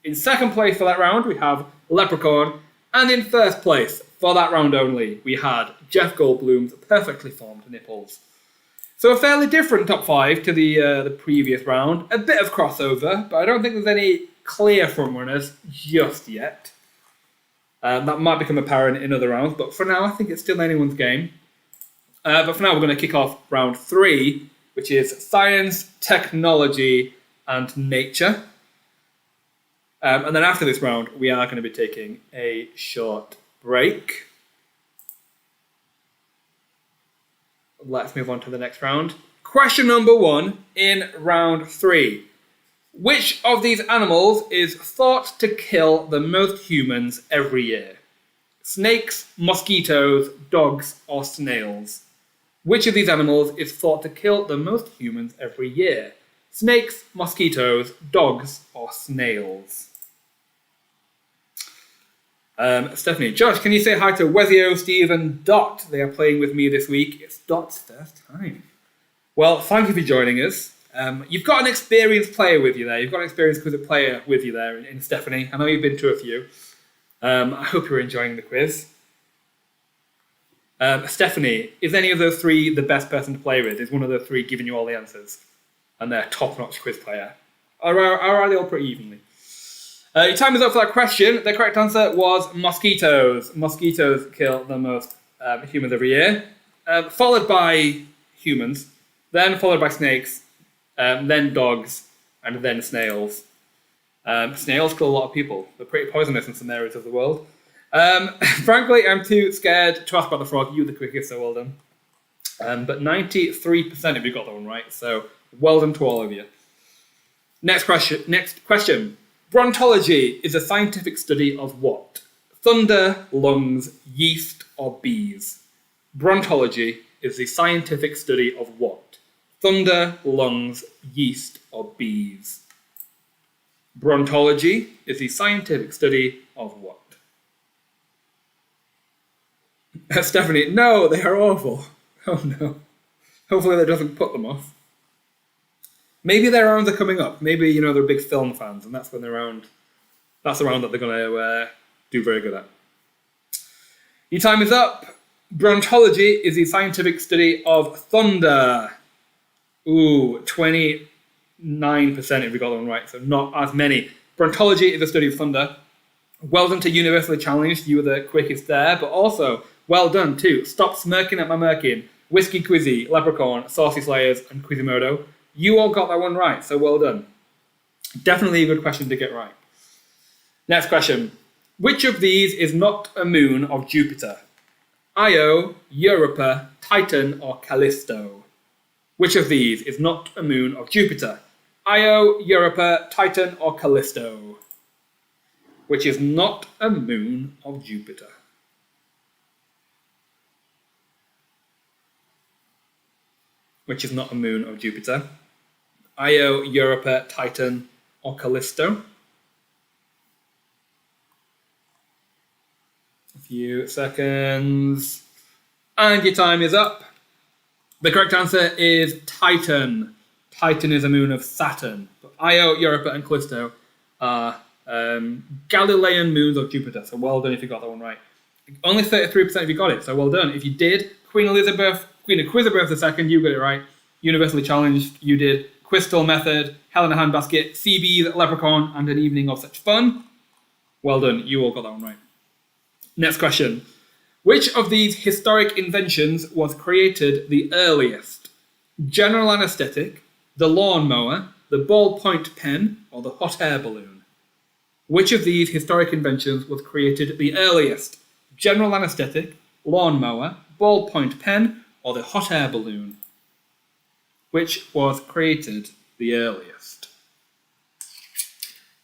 In 2nd place for that round, we have Leprechaun. And in 1st place for that round only, we had Jeff Goldblum's Perfectly Formed Nipples. So a fairly different top 5 to the previous round. A bit of crossover, but I don't think there's any clear frontrunners just yet. That might become apparent in other rounds, but for now, I think it's still anyone's game. But for now, we're going to kick off round 3, which is Science, Technology, and Nature. And then after this round, we are going to be taking a short break. Let's move on to the next round. Question number 1 in round 3. Which of these animals is thought to kill the most humans every year? Snakes, mosquitoes, dogs, or snails? Which of these animals is thought to kill the most humans every year? Snakes, mosquitoes, dogs, or snails? Stephanie, Josh, can you say hi to Wezio, Steve, and Dot? They are playing with me this week. It's Dot's first time. Well, thank you for joining us. You've got an experienced player with you there. You've got an experienced player with you there in Stephanie. I know you've been to a few. I hope you're enjoying the quiz. Stephanie, is any of those 3 the best person to play with? Is one of the 3 giving you all the answers? And they're top-notch quiz player. Or are they all pretty evenly? Your time is up for that question. The correct answer was mosquitoes. Mosquitoes kill the most humans every year. Followed by humans. Then followed by snakes. Then dogs. And then snails. Snails kill a lot of people. They're pretty poisonous in some areas of the world. Frankly, I'm too scared to ask about the frog. You were the quickest, so well done. But 93% of you got that one right. So well done to all of you. Next question. Brontology is a scientific study of what? Thunder, lungs, yeast, or bees? Brontology is the scientific study of what? Thunder, lungs, yeast, or bees? Brontology is the scientific study of what? Stephanie, no, they are awful. Oh no. Hopefully that doesn't put them off. Maybe their rounds are coming up. Maybe, they're big film fans, and that's when that's the round that they're going to do very good at. Your time is up. Brontology is the scientific study of thunder. Ooh, 29% if we got that one right, so not as many. Brontology is the study of thunder. Well done to Universally Challenged, you were the quickest there, but also well done to Stop Smirking at My Merkin, Whiskey Quizzy, Leprechaun, Saucy Slayers, and Quizimodo. You all got that one right, so well done. Definitely a good question to get right. Next question. Which of these is not a moon of Jupiter? Io, Europa, Titan, or Callisto? Which of these is not a moon of Jupiter? Io, Europa, Titan, or Callisto? Which is not a moon of Jupiter? Which is not a moon of Jupiter? Io, Europa, Titan, or Callisto? A few seconds. And your time is up. The correct answer is Titan. Titan is a moon of Saturn. But Io, Europa, and Callisto are Galilean moons of Jupiter. So well done if you got that one right. Only 33% of you got it, so well done. If you did, Queen Elizabeth II, you got it right. Universally Challenged, you did. Crystal Method, Helena Handbasket, CB's Leprechaun, and An Evening of Such Fun. Well done, you all got that one right. Next question. Which of these historic inventions was created the earliest? General anesthetic, the lawnmower, the ballpoint pen, or the hot air balloon? Which of these historic inventions was created the earliest? General anesthetic, lawnmower, ballpoint pen, or the hot air balloon? Which was created the earliest?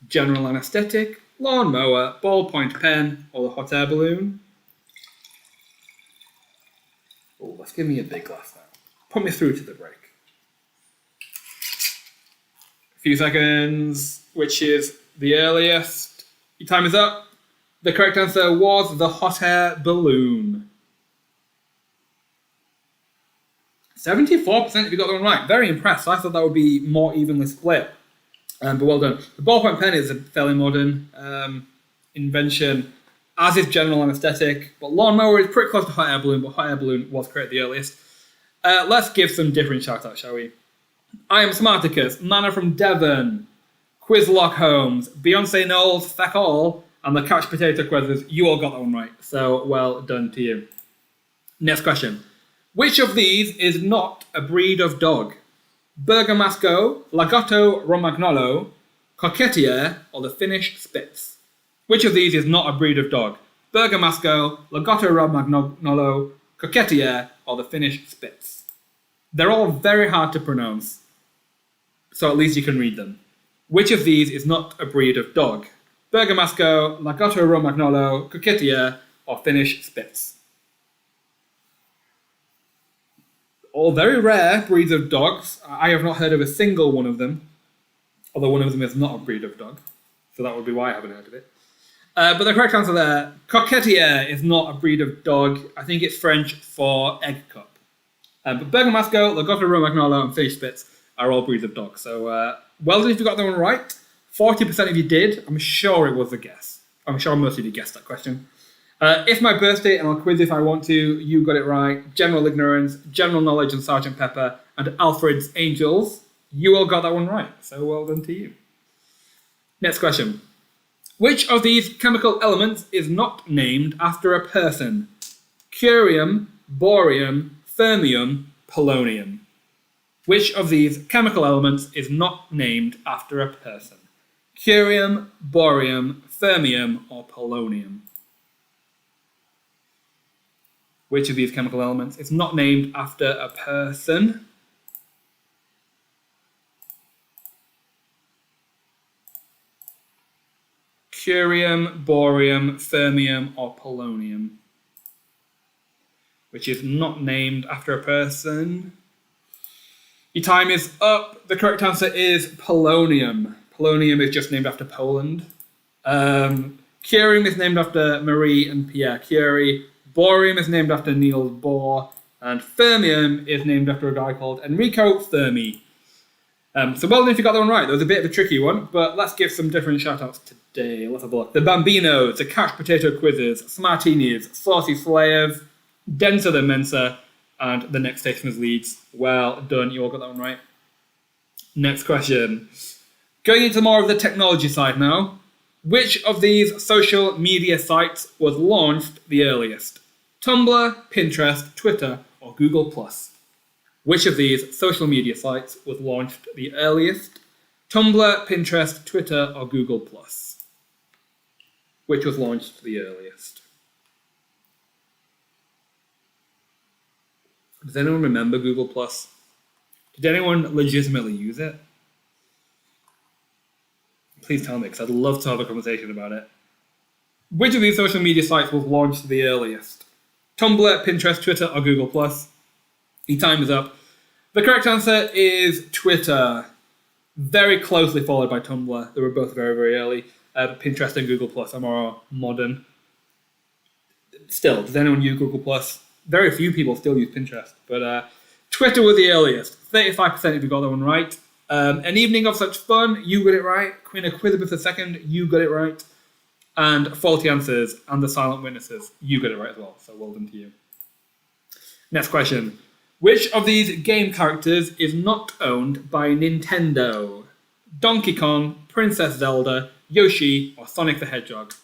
General anesthetic, lawnmower, ballpoint pen, or the hot air balloon? Oh, let's give me a big glass now. Put me through to the break. A few seconds. Which is the earliest? Your time is up. The correct answer was the hot air balloon. 74% if you got that one right. Very impressed. I thought that would be more evenly split. But well done. The ballpoint pen is a fairly modern invention, as is general anesthetic. But lawnmower is pretty close to hot air balloon, but hot air balloon was created the earliest. Let's give some different shout-outs, shall we? I Am Smarticus, Nana from Devon, Quizlock Holmes, Beyonce Knowles, Feck All, and the Couch Potato Quizzes. You all got that one right. So well done to you. Next question. Which of these is not a breed of dog? Bergamasco, Lagotto Romagnolo, Coquetier, or the Finnish Spitz? Which of these is not a breed of dog? Bergamasco, Lagotto Romagnolo, Coquetier, or the Finnish Spitz? They're all very hard to pronounce, so at least you can read them. Which of these is not a breed of dog? Bergamasco, Lagotto Romagnolo, Coquetier, or Finnish Spitz? All very rare breeds of dogs. I have not heard of a single one of them, although one of them is not a breed of dog, so that would be why I haven't heard of it. But the correct answer there, Coquetier is not a breed of dog. I think it's French for egg cup. But Bergamasco, Lagotto Romagnolo, and Finnish Spitz are all breeds of dogs. So well done if you got that one right. 40% of you did. I'm sure it was a guess. I'm sure most of you guessed that question. If my birthday, and I'll quiz if I want to, you got it right. General Ignorance, General Knowledge, and Sergeant Pepper, and Alfred's Angels. You all got that one right. So well done to you. Next question. Which of these chemical elements is not named after a person? Curium, borium, fermium, polonium. Which of these chemical elements is not named after a person? Curium, borium, fermium, or polonium? Which of these chemical elements is not named after a person? Curium, borium, fermium, or polonium? Which is not named after a person? Your time is up. The correct answer is polonium. Polonium is just named after Poland. Curium is named after Marie and Pierre Curie. Bohrium is named after Niels Bohr, and Fermium is named after a guy called Enrico Fermi. So well done if you got that one right. That was a bit of a tricky one, but let's give some different shout-outs today. Let's have a look. The Bambinos, the Couch Potato Quizzes, Smartinis, Saucy Slayers, Denser Than Mensa, and The Next Station is Leeds. Well done, you all got that one right. Next question. Going into more of the technology side now. Which of these social media sites was launched the earliest? Tumblr, Pinterest, Twitter, or Google+? Which of these social media sites was launched the earliest? Tumblr, Pinterest, Twitter, or Google+? Which was launched the earliest? Does anyone remember Google+? Did anyone legitimately use it? Please tell me, because I'd love to have a conversation about it. Which of these social media sites was launched the earliest? Tumblr, Pinterest, Twitter, or Google+? Your time is up. The correct answer is Twitter. Very closely followed by Tumblr. They were both very, very early. Pinterest and Google+ are more modern. Still, does anyone use Google+? Very few people still use Pinterest. But Twitter was the earliest. 35% if you got that one right. An Evening of Such Fun, you got it right. Queen of Elizabeth II, you got it right. And Faulty Answers and The Silent Witnesses, you got it right as well. So well done to you. Next question. Which of these game characters is not owned by Nintendo? Donkey Kong, Princess Zelda, Yoshi, or Sonic the Hedgehog?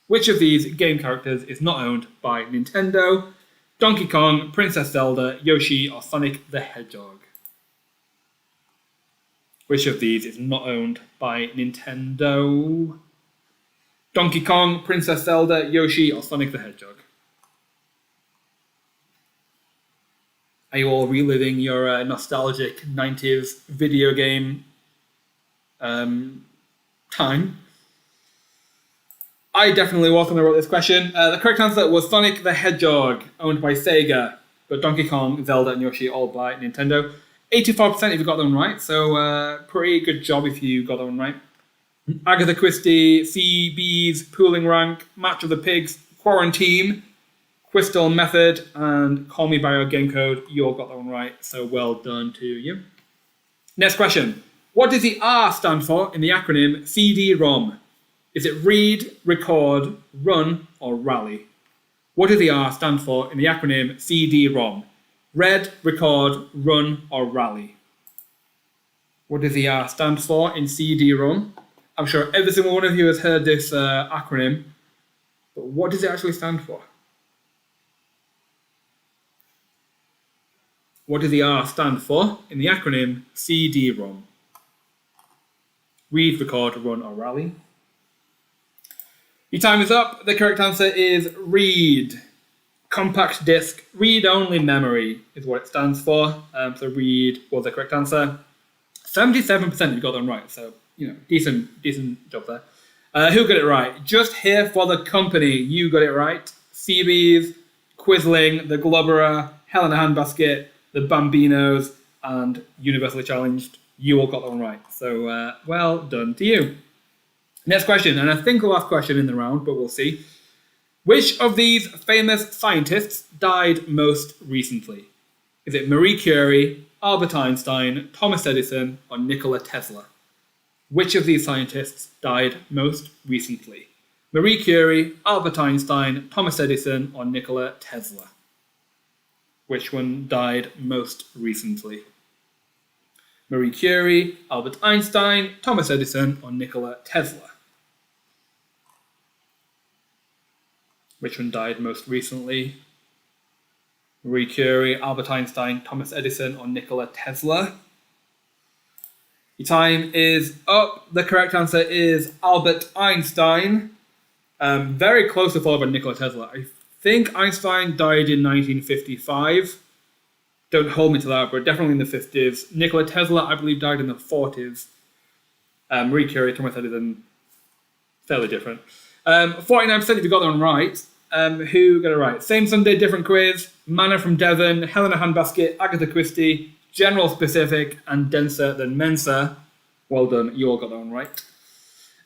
Which of these game characters is not owned by Nintendo? Donkey Kong, Princess Zelda, Yoshi, or Sonic the Hedgehog? Which of these is not owned by Nintendo? Donkey Kong, Princess Zelda, Yoshi, or Sonic the Hedgehog? Are you all reliving your nostalgic 90s video game time? I definitely was when I wrote this question. The correct answer was Sonic the Hedgehog, owned by Sega, but Donkey Kong, Zelda, and Yoshi all by Nintendo. 84% if you got that one right, so pretty good job if you got that one right. Agatha Christie, CB's, Pooling Rank, Match of the Pigs, Quarantine, Crystal Method, and Call Me By Your Game Code. You all got that one right, so well done to you. Next question. What does the R stand for in the acronym CD-ROM? Is it read, record, run, or rally? What does the R stand for in the acronym CD-ROM? Read, record, run, or rally? What does the R stand for in CD-ROM? I'm sure every single one of you has heard this acronym, but what does it actually stand for? What does the R stand for in the acronym CD-ROM? Read, record, run, or rally? Your time is up. The correct answer is read. Compact disc, read-only memory is what it stands for. So read was the correct answer. 77% you got them right, so decent job there. Who got it right? Just Here for the Company, you got it right. CB's, Quisling, The Globberer, Hell in a Handbasket, The Bambinos, and Universally Challenged, you all got that one right. So well done to you. Next question, and I think the last question in the round, but we'll see. Which of these famous scientists died most recently? Is it Marie Curie, Albert Einstein, Thomas Edison, or Nikola Tesla? Which of these scientists died most recently? Marie Curie, Albert Einstein, Thomas Edison, or Nikola Tesla? Which one died most recently? Marie Curie, Albert Einstein, Thomas Edison, or Nikola Tesla? Which one died most recently? Marie Curie, Albert Einstein, Thomas Edison, or Nikola Tesla? Your time is up. The correct answer is Albert Einstein. Very closely followed by Nikola Tesla. I think Einstein died in 1955. Don't hold me to that, but definitely in the 50s. Nikola Tesla, I believe, died in the 40s. Marie Curie, Thomas Edison, fairly different. 49% if you got that one right. Who got it right? Same Sunday, different quiz. Manna from Devon, Helena Handbasket, Agatha Christie, General Specific, and Denser Than Mensa. Well done, you all got that one right.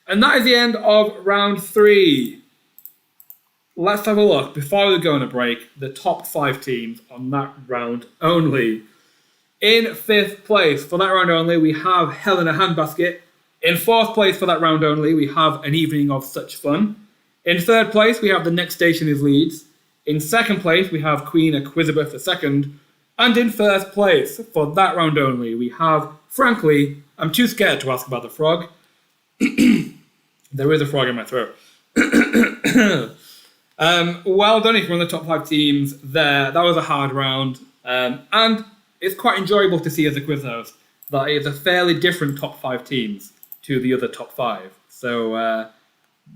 And that is the end of round 3. let's have a look, before we go on a break, the top 5 teams on that round only. In 5th place for that round only, we have Hell in a Handbasket. In 4th place for that round only, we have An Evening of Such Fun. In 3rd place, we have The Next Station is Leeds. In 2nd place, we have Queen a QuizWhip for 2nd. And in 1st place for that round only, we have, frankly, I'm too scared to ask about the frog. There is a frog in my throat. Well done if you're on the top 5 teams there. That was a hard round. And it's quite enjoyable to see as a quiz host that it's a fairly different top 5 teams to the other top 5. So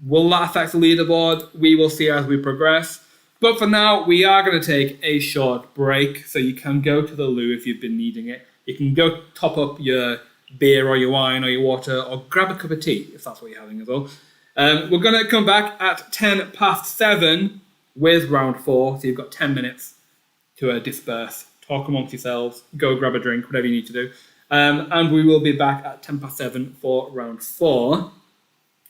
will that affect the leaderboard? We will see as we progress. But for now, we are going to take a short break. So you can go to the loo if you've been needing it. You can go top up your beer or your wine or your water, or grab a cup of tea if that's what you're having as well. We're going to come back at 7:10 with round 4. So you've got 10 minutes to disperse, talk amongst yourselves, go grab a drink, whatever you need to do. And we will be back at 7:10 for round 4.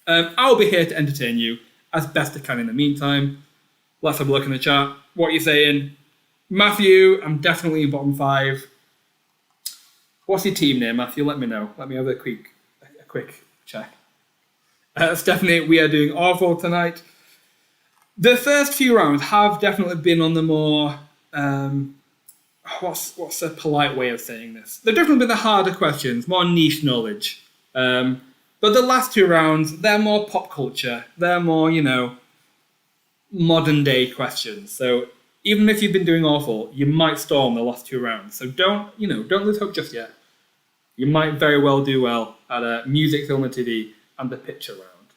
I'll be here to entertain you as best I can in the meantime. Let's have a look in the chat. What are you saying? Matthew, I'm definitely in bottom 5. What's your team name, Matthew? Let me know. Let me have a quick check. Stephanie, we are doing awful tonight. The first few rounds have definitely been on the more... what's a polite way of saying this? They've definitely been the harder questions, more niche knowledge. But the last 2 rounds, they're more pop culture. They're more, modern day questions. So even if you've been doing awful, you might storm the last 2 rounds. So don't lose hope just yet. You might very well do well at music, film, and TV and the picture round.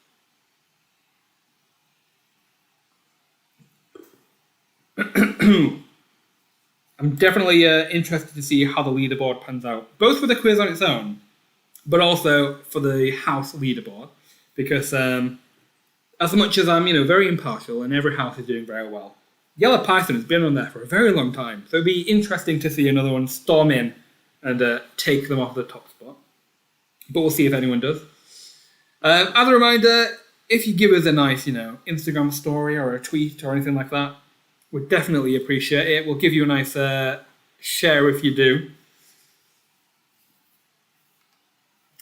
I'm definitely interested to see how the leaderboard pans out, both for the quiz on its own, but also for the house leaderboard, because as much as I'm, very impartial and every house is doing very well, Yellow Python has been on there for a very long time, so it'd be interesting to see another one storm in and take them off the top spot. But we'll see if anyone does. As a reminder, if you give us a nice, Instagram story or a tweet or anything like that, we'd definitely appreciate it. We'll give you a nice share if you do.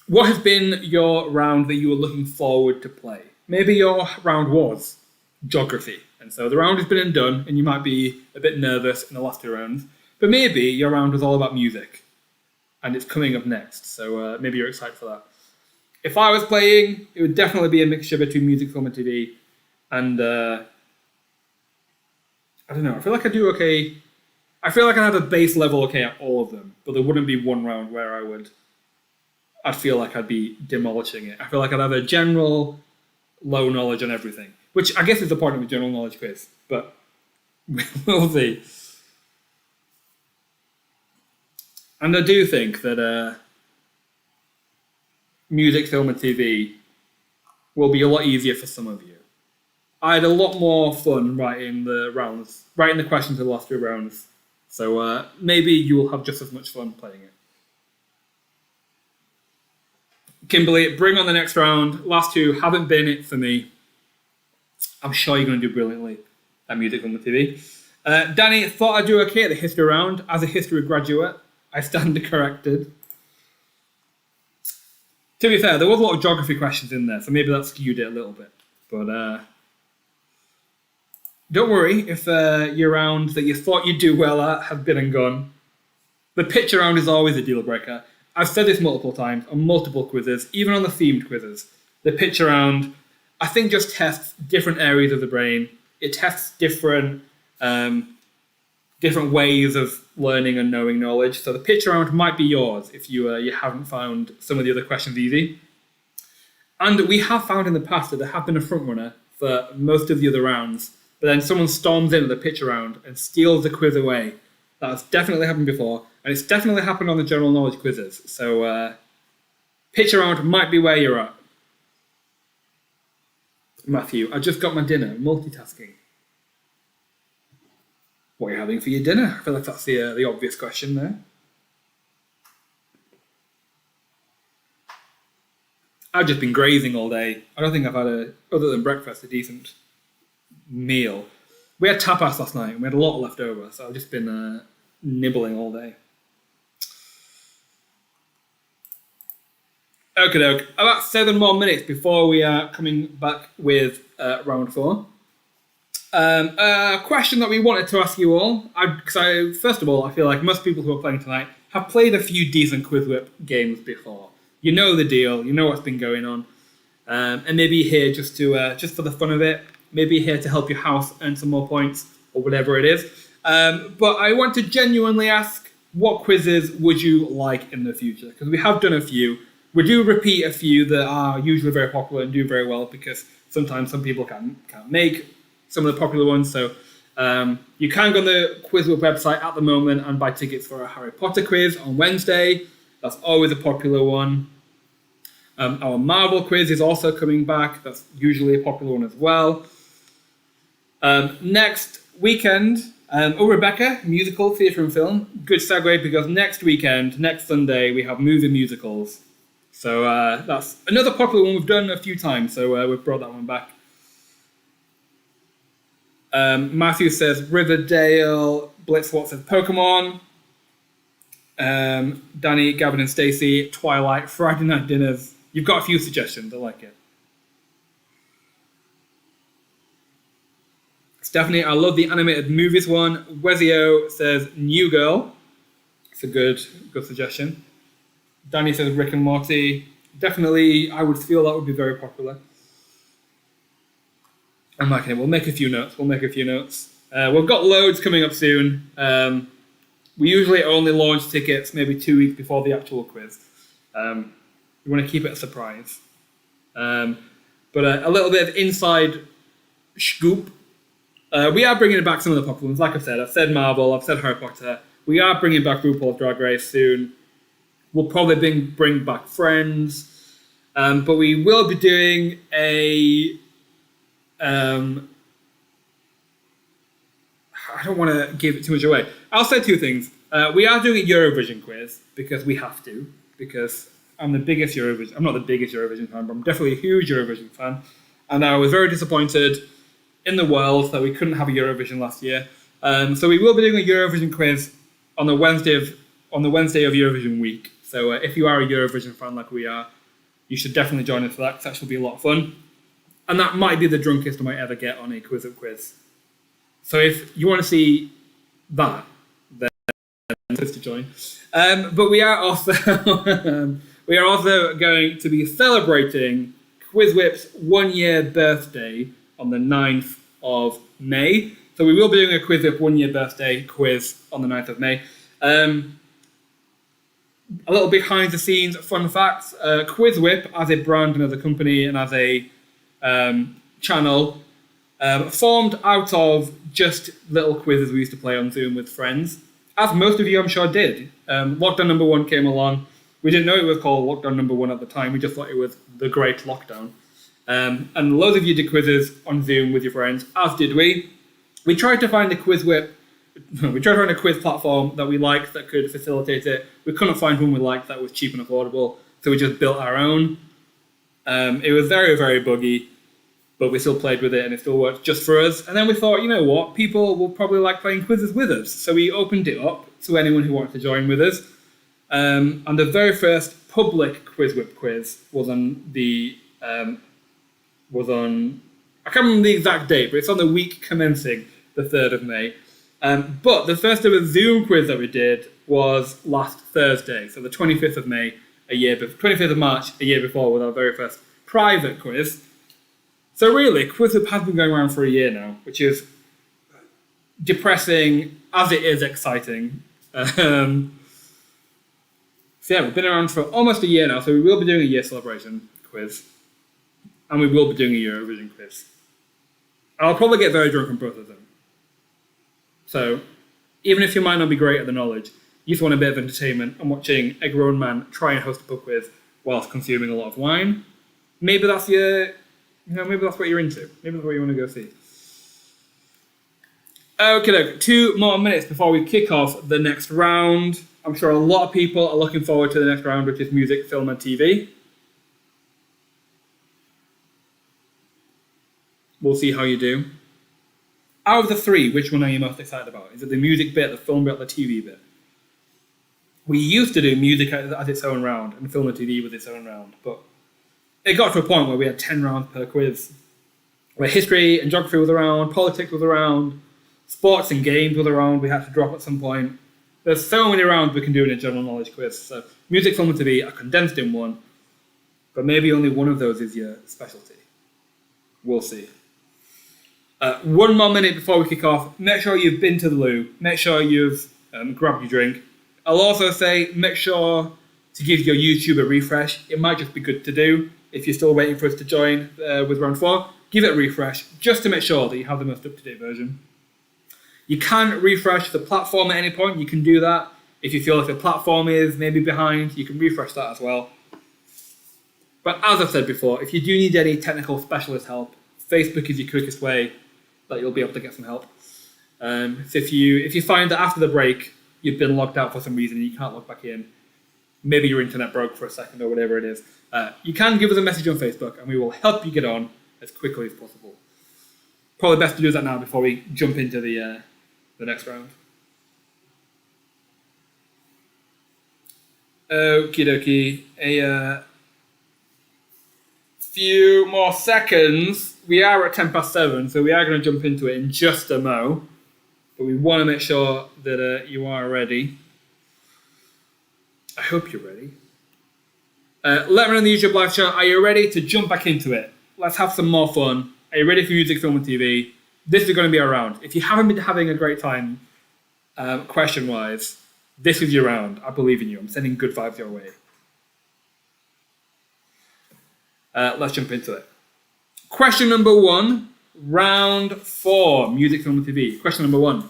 What has been your round that you were looking forward to play? Maybe your round was geography, and so the round has been and done, and you might be a bit nervous in the last 2 rounds. But maybe your round was all about music, and it's coming up next, so maybe you're excited for that. If I was playing, it would definitely be a mixture between music, film, and TV, and I don't know, I feel like I do okay. I feel like I have a base level okay at all of them, but there wouldn't be one round where I'd feel like I'd be demolishing it. I feel like I'd have a general low knowledge on everything, which I guess is the point of a general knowledge quiz, but we'll see. And I do think that music, film, and TV will be a lot easier for some of you. I had a lot more fun writing the questions in the last 2 rounds, so maybe you will have just as much fun playing it. Kimberly, bring on the next round. Last 2 haven't been it for me. I'm sure you're going to do brilliantly at music, film, and TV. Danny, thought I'd do okay at the history round. As a history graduate, I stand corrected. To be fair, there was a lot of geography questions in there, so maybe that skewed it a little bit. But don't worry if your round that you thought you'd do well at have been and gone. The picture round is always a deal breaker. I've said this multiple times on multiple quizzes, even on the themed quizzes. The picture round, I think, just tests different areas of the brain. It tests different ways of learning and knowing knowledge. So the picture round might be yours if you haven't found some of the other questions easy. And we have found in the past that there have been a front runner for most of the other rounds, but then someone storms in at the picture round and steals the quiz away. That's definitely happened before, and it's definitely happened on the general knowledge quizzes. So picture round might be where you're at. Matthew, I just got my dinner. Multitasking. What are you having for your dinner? I feel like that's the obvious question there. I've just been grazing all day. I don't think I've had other than breakfast, a decent meal. We had tapas last night and we had a lot left over, so I've just been nibbling all day. Okay, doke. About 7 more minutes before we are coming back with round 4. A question that we wanted to ask you all, because first of all, I feel like most people who are playing tonight have played a few decent QuizWhip games before. You know the deal, you know what's been going on, and maybe you're here just for the fun of it. Maybe you're here to help your house earn some more points or whatever it is. But I want to genuinely ask, what quizzes would you like in the future? Because we have done a few. We do repeat a few that are usually very popular and do very well because sometimes some people can't make some of the popular ones. So you can go on the QuizWhip website at the moment and buy tickets for a Harry Potter quiz on Wednesday. That's always a popular one. Our Marvel quiz is also coming back. That's usually a popular one as well. Next weekend, Rebecca, musical, theatre and film. Good segue because next weekend, next Sunday, we have movie musicals. So that's another popular one we've done a few times, so we've brought that one back. Matthew says Riverdale, Blitzwat says Pokemon. Danny, Gavin and Stacey, Twilight, Friday Night Dinners. You've got a few suggestions, I like it. Stephanie, I love the animated movies one. Wezio says New Girl. It's a good suggestion. Danny says Rick and Morty. Definitely, I would feel that would be very popular. I'm like, we'll make a few notes. We've got loads coming up soon. We usually only launch tickets maybe 2 weeks before the actual quiz. We want to keep it a surprise. But a little bit of inside scoop. We are bringing back some of the popular ones. Like I said, I've said Marvel, I've said Harry Potter. We are bringing back RuPaul's Drag Race soon. We'll probably bring back Friends. But we will be doing a... I don't want to give it too much away. I'll say 2 things. We are doing a Eurovision quiz because we have to. Because I'm the biggest Eurovision... I'm not the biggest Eurovision fan, but I'm definitely a huge Eurovision fan. And I was very disappointed in the world that we couldn't have a Eurovision last year. So we will be doing a Eurovision quiz on the Wednesday of Eurovision week. So if you are a Eurovision fan like we are, you should definitely join us for that because that should be a lot of fun. And that might be the drunkest I might ever get on a QuizWhip quiz. So if you want to see that, then please to join. But we are also going to be celebrating QuizWhip's 1-year birthday on the 9th of May. So we will be doing a QuizWhip 1-year birthday quiz on the 9th of May. A little behind the scenes fun facts. QuizWhip as a brand and as a company and as a channel formed out of just little quizzes we used to play on Zoom with friends. As most of you I'm sure did. Lockdown number 1 came along. We didn't know it was called Lockdown number 1 at the time. We just thought it was the Great Lockdown. And loads of you did quizzes on Zoom with your friends, as did we. We tried to find a QuizWhip. We tried to find a quiz platform that we liked that could facilitate it. We couldn't find one we liked that was cheap and affordable, so we just built our own. It was very, very buggy, but we still played with it and it still worked just for us. And then we thought, you know what, people will probably like playing quizzes with us. So we opened it up to anyone who wanted to join with us. And the very first public QuizWhip quiz was on I can't remember the exact date, but it's on the week commencing the 3rd of May. But the first ever Zoom quiz that we did was last Thursday, so the 25th of May, 25th of March, a year before, was our very first private quiz. So really, QuizWhip has been going around for a year now, which is depressing as it is exciting. So yeah, we've been around for almost a year now, so we will be doing a year celebration quiz. And we will be doing a Eurovision quiz. I'll probably get very drunk on both of them. So, even if you might not be great at the knowledge, you just want a bit of entertainment and watching a grown man try and host a pub quiz whilst consuming a lot of wine. Maybe that's maybe that's what you're into. Maybe that's what you want to go see. Okay, look, 2 more minutes before we kick off the next round. I'm sure a lot of people are looking forward to the next round, which is music, film, and TV. We'll see how you do. Out of the three, which one are you most excited about? Is it the music bit, the film bit, or the TV bit? We used to do music as its own round, and film and TV with its own round, but it got to a point where we had 10 rounds per quiz, where history and geography was around, politics was around, sports and games was around. We had to drop at some point. There's so many rounds we can do in a general knowledge quiz. So music, film and TV are condensed in one, but maybe only one of those is your specialty. We'll see. 1 more minute before we kick off. Make sure you've been to the loo. Make sure you've grabbed your drink. I'll also say make sure to give your YouTube a refresh. It might just be good to do if you're still waiting for us to join with round 4. Give it a refresh just to make sure that you have the most up-to-date version. You can refresh the platform at any point. You can do that. If you feel like the platform is maybe behind, you can refresh that as well. But as I've said before, if you do need any technical specialist help, Facebook is your quickest way that you'll be able to get some help. So if you find that after the break you've been logged out for some reason and you can't log back in, maybe your internet broke for a second or whatever it is, you can give us a message on Facebook and we will help you get on as quickly as possible. Probably best to do that now before we jump into the next round. Okie dokie. A few more seconds. We are at 7:10, so we are going to jump into it in just a mo. But we want to make sure that you are ready. I hope you're ready. Let me know in the YouTube live chat. Are you ready to jump back into it? Let's have some more fun. Are you ready for music, film, and TV? This is going to be a round. If you haven't been having a great time, question-wise, this is your round. I believe in you. I'm sending good vibes your way. Let's jump into it. Question number 1, round 4, music, film, and TV. Question number 1.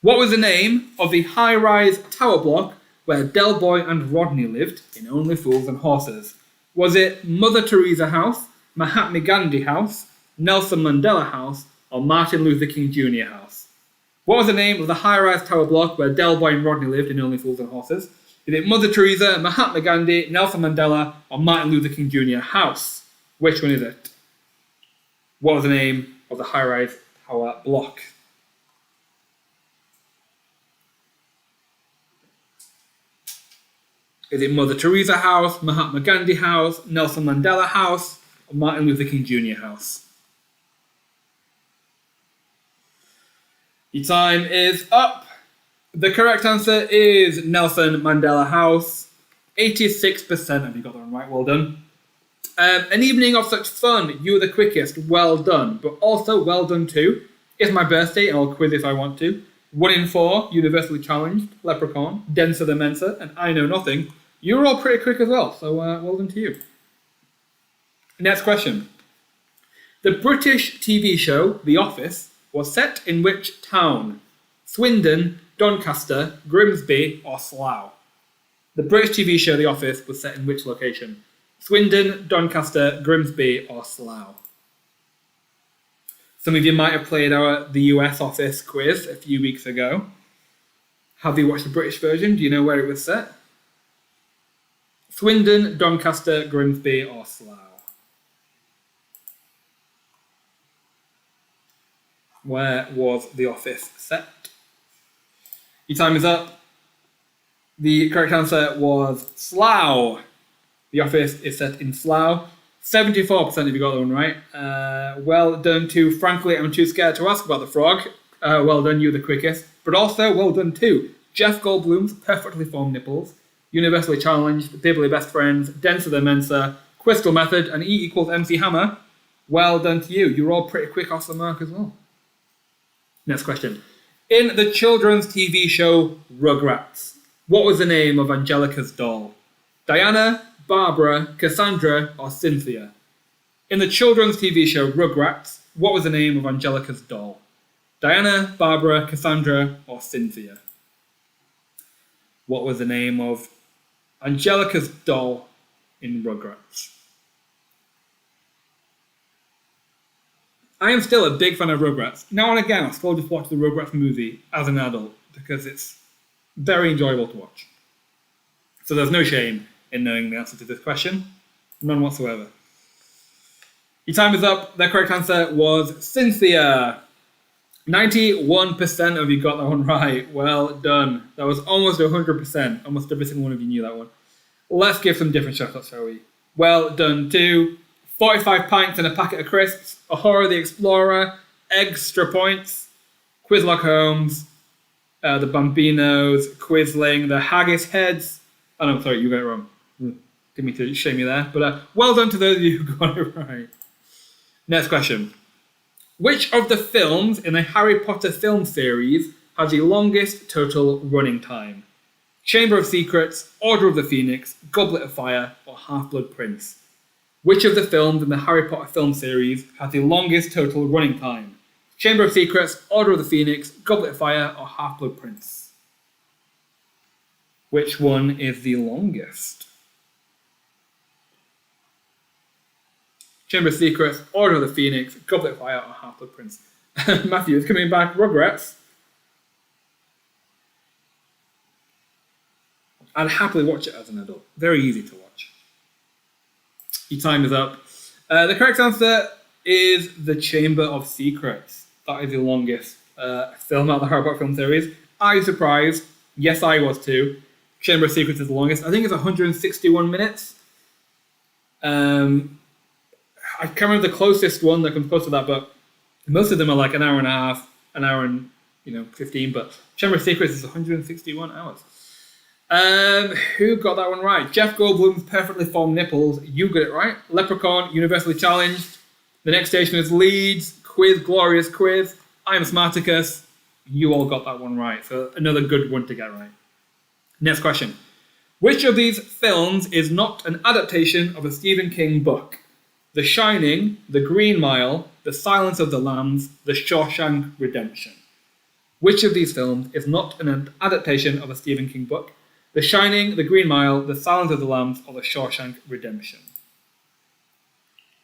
What was the name of the high-rise tower block where Del Boy and Rodney lived in Only Fools and Horses? Was it Mother Teresa House, Mahatma Gandhi House, Nelson Mandela House, or Martin Luther King Jr. House? What was the name of the high-rise tower block where Del Boy and Rodney lived in Only Fools and Horses? Is it Mother Teresa, Mahatma Gandhi, Nelson Mandela, or Martin Luther King Jr. House? Which one is it? What was the name of the high-rise tower block? Is it Mother Teresa House, Mahatma Gandhi House, Nelson Mandela House, or Martin Luther King Jr. House? Your time is up. The correct answer is Nelson Mandela House. 86% of you got that one right. Well done. An evening of such fun. You were the quickest. Well done. But also well done too. It's my birthday and I'll quiz if I want to. 1 in 4, universally challenged, Leprechaun, Denser than Mensa, and I Know Nothing. You were all pretty quick as well, so well done to you. Next question. The British TV show The Office was set in which town? Swindon, Doncaster, Grimsby, or Slough? The British TV show The Office was set in which location? Swindon, Doncaster, Grimsby, or Slough? Some of you might have played the US Office quiz a few weeks ago. Have you watched the British version? Do you know where it was set? Swindon, Doncaster, Grimsby, or Slough? Where was The Office set? Your time is up. The correct answer was Slough. The Office is set in Slough. 74% of you got that one right. Well done too. Frankly, I'm too scared to ask about the frog. Well done, you the quickest. But also, well done too. Jeff Goldblum's perfectly formed nipples, universally challenged, Biblically best friends, Denser than Mensa, Crystal Method, and E equals MC Hammer. Well done to you. You're all pretty quick off the mark as well. Next question. In the children's TV show Rugrats, what was the name of Angelica's doll? Diana, Barbara, Cassandra, or Cynthia? In the children's TV show Rugrats, what was the name of Angelica's doll? Diana, Barbara, Cassandra, or Cynthia? What was the name of Angelica's doll in Rugrats? I am still a big fan of Rugrats. Now and again, I still just watch the Rugrats movie as an adult because it's very enjoyable to watch. So there's no shame in knowing the answer to this question. None whatsoever. Your time is up. The correct answer was Cynthia. 91% of you got that one right. Well done. That was almost 100%. Almost every single one of you knew that one. Let's give some different shout-outs, shall we? Well done to 45 pints and a packet of crisps, Ahura the Explorer, Extra Points, Quizlock Holmes, the Bambinos, Quizling, the Haggis Heads. Oh no, sorry, you got it wrong. Didn't mean to shame you there. But well done to those of you who got it right. Next question. Which of the films in the Harry Potter film series has the longest total running time? Chamber of Secrets, Order of the Phoenix, Goblet of Fire, or Half-Blood Prince? Which of the films in the Harry Potter film series has the longest total running time? Chamber of Secrets, Order of the Phoenix, Goblet of Fire, or Half-Blood Prince? Which one is the longest? Chamber of Secrets, Order of the Phoenix, Goblet of Fire, or Half-Blood Prince? Matthew is coming back. Rugrats. I'd happily watch it as an adult. Very easy to watch. Your time is up. The correct answer is The Chamber of Secrets. That is the longest film out of the Harry Potter film series. Are you surprised? Yes, I was too. Chamber of Secrets is the longest. I think it's 161 minutes. I can't remember the closest one that comes close to that, but most of them are like an hour and a half, an hour and 15. But Chamber of Secrets is 161 hours. Who got that one right? Jeff Goldblum's Perfectly Formed Nipples. You got it right. Leprechaun, Universally Challenged. The next station is Leeds. Quiz, Glorious Quiz. I'm Smarticus. You all got that one right. So another good one to get right. Next question. Which of these films is not an adaptation of a Stephen King book? The Shining, The Green Mile, The Silence of the Lambs, The Shawshank Redemption. Which of these films is not an adaptation of a Stephen King book? The Shining, The Green Mile, The Silence of the Lambs, or The Shawshank Redemption?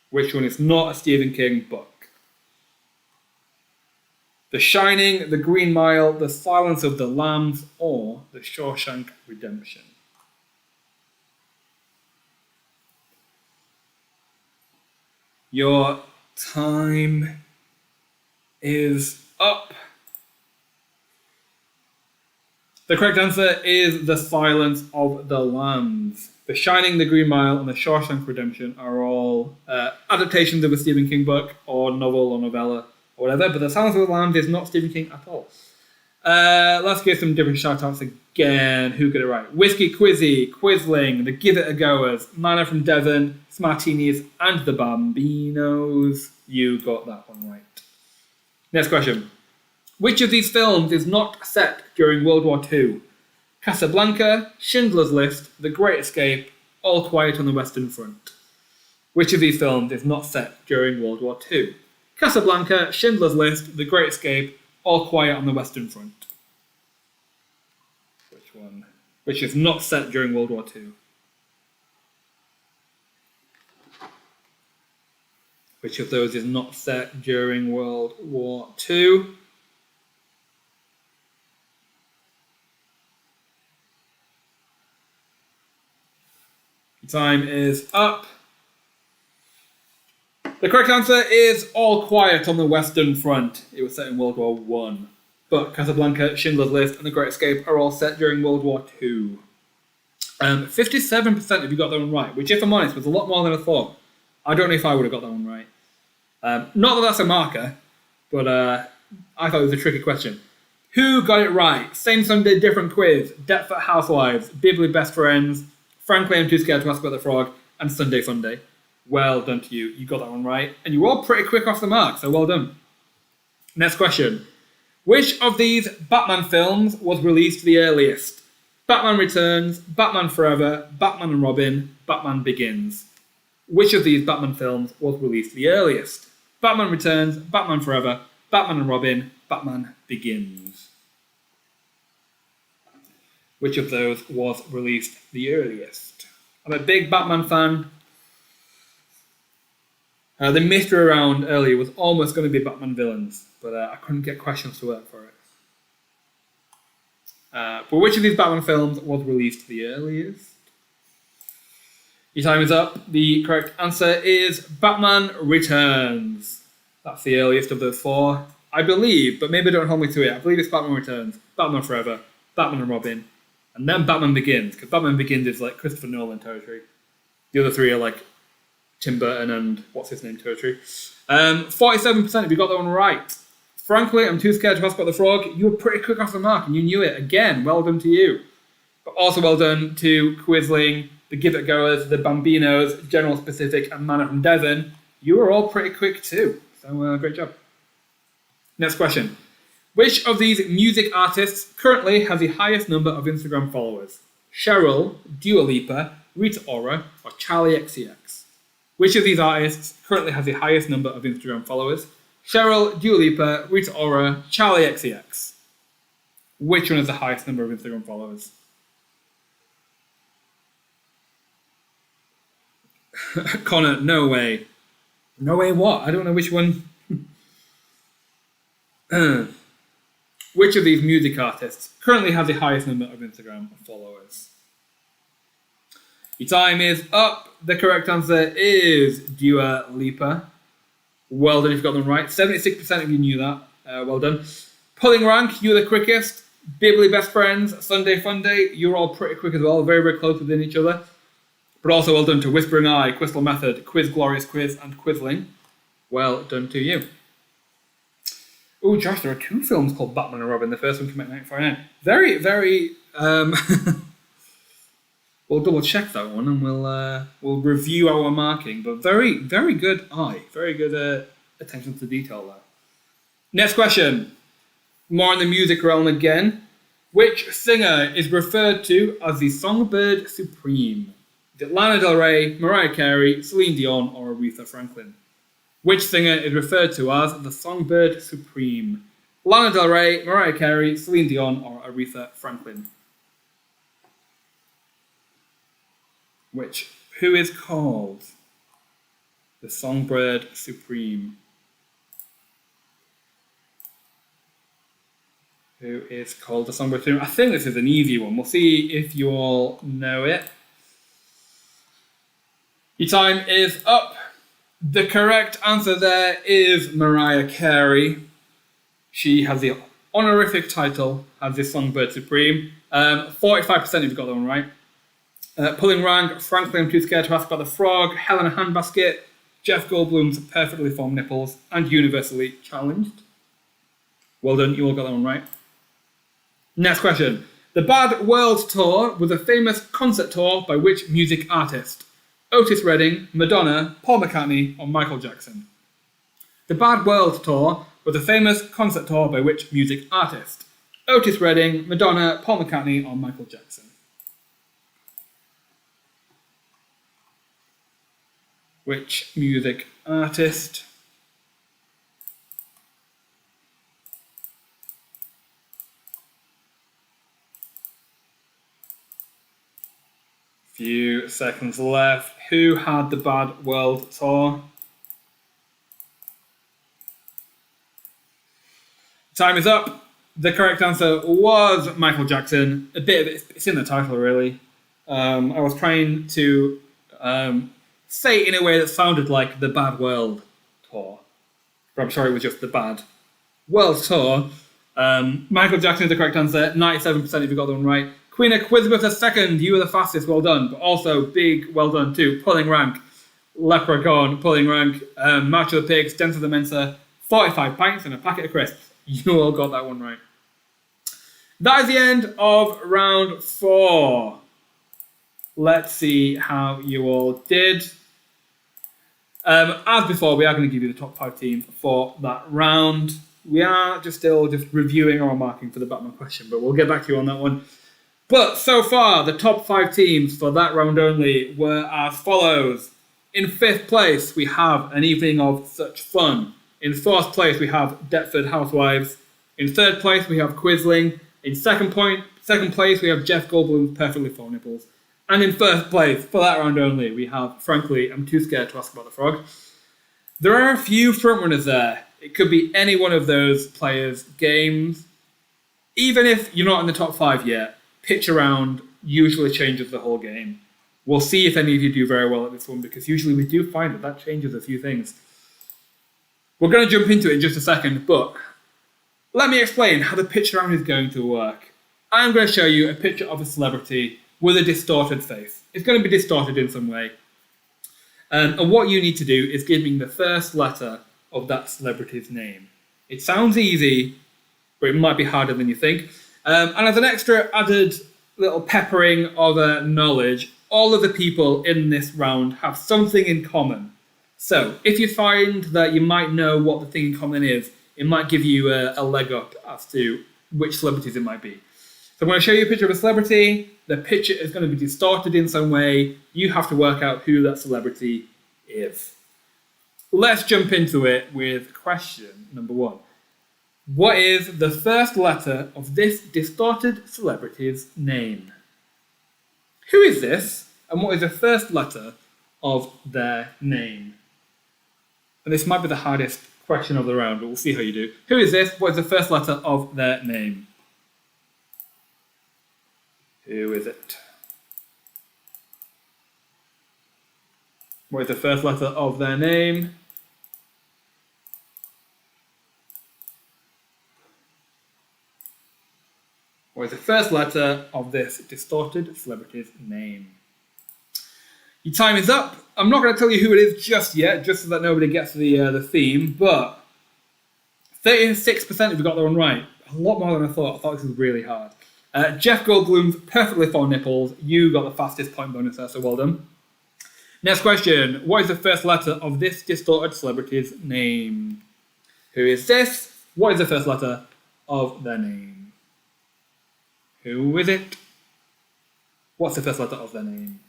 Which one is not a Stephen King book? The Shining, The Green Mile, The Silence of the Lambs, or The Shawshank Redemption? Your time is up. The correct answer is The Silence of the Lambs. The Shining, The Green Mile, and The Shawshank Redemption are all adaptations of a Stephen King book or novel or novella or whatever, but The Silence of the Lambs is not Stephen King at all. Let's give some different shout-outs again. Who got it right? Whiskey Quizzy, Quizling, The Give It A Goers, Manna from Devon, Smartinis, and The Bambinos. You got that one right. Next question. Which of these films is not set during World War II? Casablanca, Schindler's List, The Great Escape, All Quiet on the Western Front. Which of these films is not set during World War II? Casablanca, Schindler's List, The Great Escape, All Quiet on the Western Front. Which one? Which is not set during World War II? Which of those is not set during World War II? Time is up. The correct answer is All Quiet on the Western Front. It was set in World War I. But Casablanca, Schindler's List, and The Great Escape are all set during World War II. 57% of you got that one right, which, if I'm honest, was a lot more than I thought. I don't know if I would have got that one right. Not that that's a marker, but I thought it was a tricky question. Who got it right? Same Sunday, different quiz. Deptford Housewives, Bibli Best Friends, Frankly I'm Too Scared to Ask About the Frog, and Sunday Funday. Well done to you. You got that one right. And you were all pretty quick off the mark, so well done. Next question. Which of these Batman films was released the earliest? Batman Returns, Batman Forever, Batman and Robin, Batman Begins. Which of these Batman films was released the earliest? Batman Returns, Batman Forever, Batman and Robin, Batman Begins. Which of those was released the earliest? I'm a big Batman fan. The mystery around earlier was almost going to be Batman villains, but I couldn't get questions to work for it. But which of these Batman films was released the earliest? Your time is up. The correct answer is Batman Returns. That's the earliest of those four. I believe, but maybe don't hold me to it, I believe it's Batman Returns, Batman Forever, Batman and Robin, and then Batman Begins, because Batman Begins is like Christopher Nolan territory. The other three are like Tim Burton and what's-his-name territory. 47% if you got that one right. Frankly, I'm too scared to ask about the frog. You were pretty quick off the mark and you knew it. Again, well done to you. But also well done to Quizling, the Give It Goers, the Bambinos, General Specific, and Manor from Devon. You were all pretty quick too. So great job. Next question. Which of these music artists currently has the highest number of Instagram followers? Cheryl, Dua Lipa, Rita Ora, or Charlie XCX? Which of these artists currently has the highest number of Instagram followers? Cheryl, Dua Lipa, Rita Ora, Charlie XCX. Which one has the highest number of Instagram followers? Connor, no way. No way what? I don't know which one. Which of these music artists currently have the highest number of Instagram followers? Your time is up. The correct answer is Dua Lipa. Well done if you got them right. 76% of you knew that. Well done. Pulling rank, you were the quickest. Bibbly Best Friends, Sunday Fun Day, you were all pretty quick as well. Very, very close within each other. But also well done to Whispering Eye, Crystal Method, Quiz Glorious Quiz, and Quizling. Well done to you. Oh, Josh, there are two films called Batman and Robin. The first one came out in 1949. Very, very... we'll double check that one and we'll review our marking. But very, very good eye. Very good attention to detail there. Next question. More in the music realm again. Which singer is referred to as the Songbird Supreme? Is it Lana Del Rey, Mariah Carey, Celine Dion, or Aretha Franklin? Which singer is referred to as the Songbird Supreme? Lana Del Rey, Mariah Carey, Celine Dion, or Aretha Franklin? Who is called the Songbird Supreme? Who is called the Songbird Supreme? I think this is an easy one. We'll see if you all know it. Your time is up. The correct answer there is Mariah Carey. She has the honorific title as the Songbird Supreme. 45% if you got that one right. Pulling rank, frankly I'm too scared to ask about the frog, Helena Handbasket, Jeff Goldblum's Perfectly Formed Nipples, and Universally Challenged. Well done, you all got that one right. Next question. The Bad World Tour was a famous concert tour by which music artist? Otis Redding, Madonna, Paul McCartney, or Michael Jackson? The Bad World Tour was a famous concert tour by which music artist? Otis Redding, Madonna, Paul McCartney, or Michael Jackson? Which music artist? Few seconds left. Who had the Bad World Tour? Time is up. The correct answer was Michael Jackson. A bit of it's in the title, really. I was trying to say it in a way that sounded like the Bad World Tour. But I'm sure it was just the Bad World Tour. Michael Jackson is the correct answer. 97% if you got the one right. Queen of QuizWhip a second, you were the fastest, well done. But also, big well done too. Pulling rank, Leprechaun, pulling rank, March of the Pigs, Dance of the Mensa, 45 pints and a packet of crisps. You all got that one right. That is the end of round 4. Let's see how you all did. As before, we are going to give you the top 5 teams for that round. We are still reviewing our marking for the Batman question, but we'll get back to you on that one. But so far, the top 5 teams for that round only were as follows. In 5th place, we have An Evening of Such Fun. In 4th place, we have Deptford Housewives. In 3rd place, we have Quizling. In second place, we have Jeff Goldblum's Perfectly Formed Nipples. And in 1st place, for that round only, we have, frankly, I'm too scared to ask about the frog. There are a few frontrunners there. It could be any one of those players' games. Even if you're not in the top 5 yet, pitch around usually changes the whole game. We'll see if any of you do very well at this one, because usually we do find that changes a few things. We're going to jump into it in just a second, but Let me explain how the picture round is going to work. I'm going to show you a picture of a celebrity with a distorted face. It's going to be distorted in some way. And what you need to do is give me the first letter of that celebrity's name. It sounds easy, but it might be harder than you think. And as an extra added little peppering of knowledge, all of the people in this round have something in common. So if you find that you might know what the thing in common is, it might give you a leg up as to which celebrities it might be. So I'm going to show you a picture of a celebrity. The picture is going to be distorted in some way. You have to work out who that celebrity is. Let's jump into it with question number 1. What is the first letter of this distorted celebrity's name? Who is this, and what is the first letter of their name? And this might be the hardest question of the round, but we'll see how you do. Who is this? What is the first letter of their name? Who is it? What is the first letter of their name? What is the first letter of this distorted celebrity's name? Your time is up. I'm not going to tell you who it is just yet, just so that nobody gets the theme, but 36% of you got that one right. A lot more than I thought. I thought this was really hard. Jeff Goldblum's Perfectly Formed Nipples. You got the fastest point bonus there, so well done. Next question. What is the first letter of this distorted celebrity's name? Who is this? What is the first letter of their name? Who is it? What's the first letter of their name?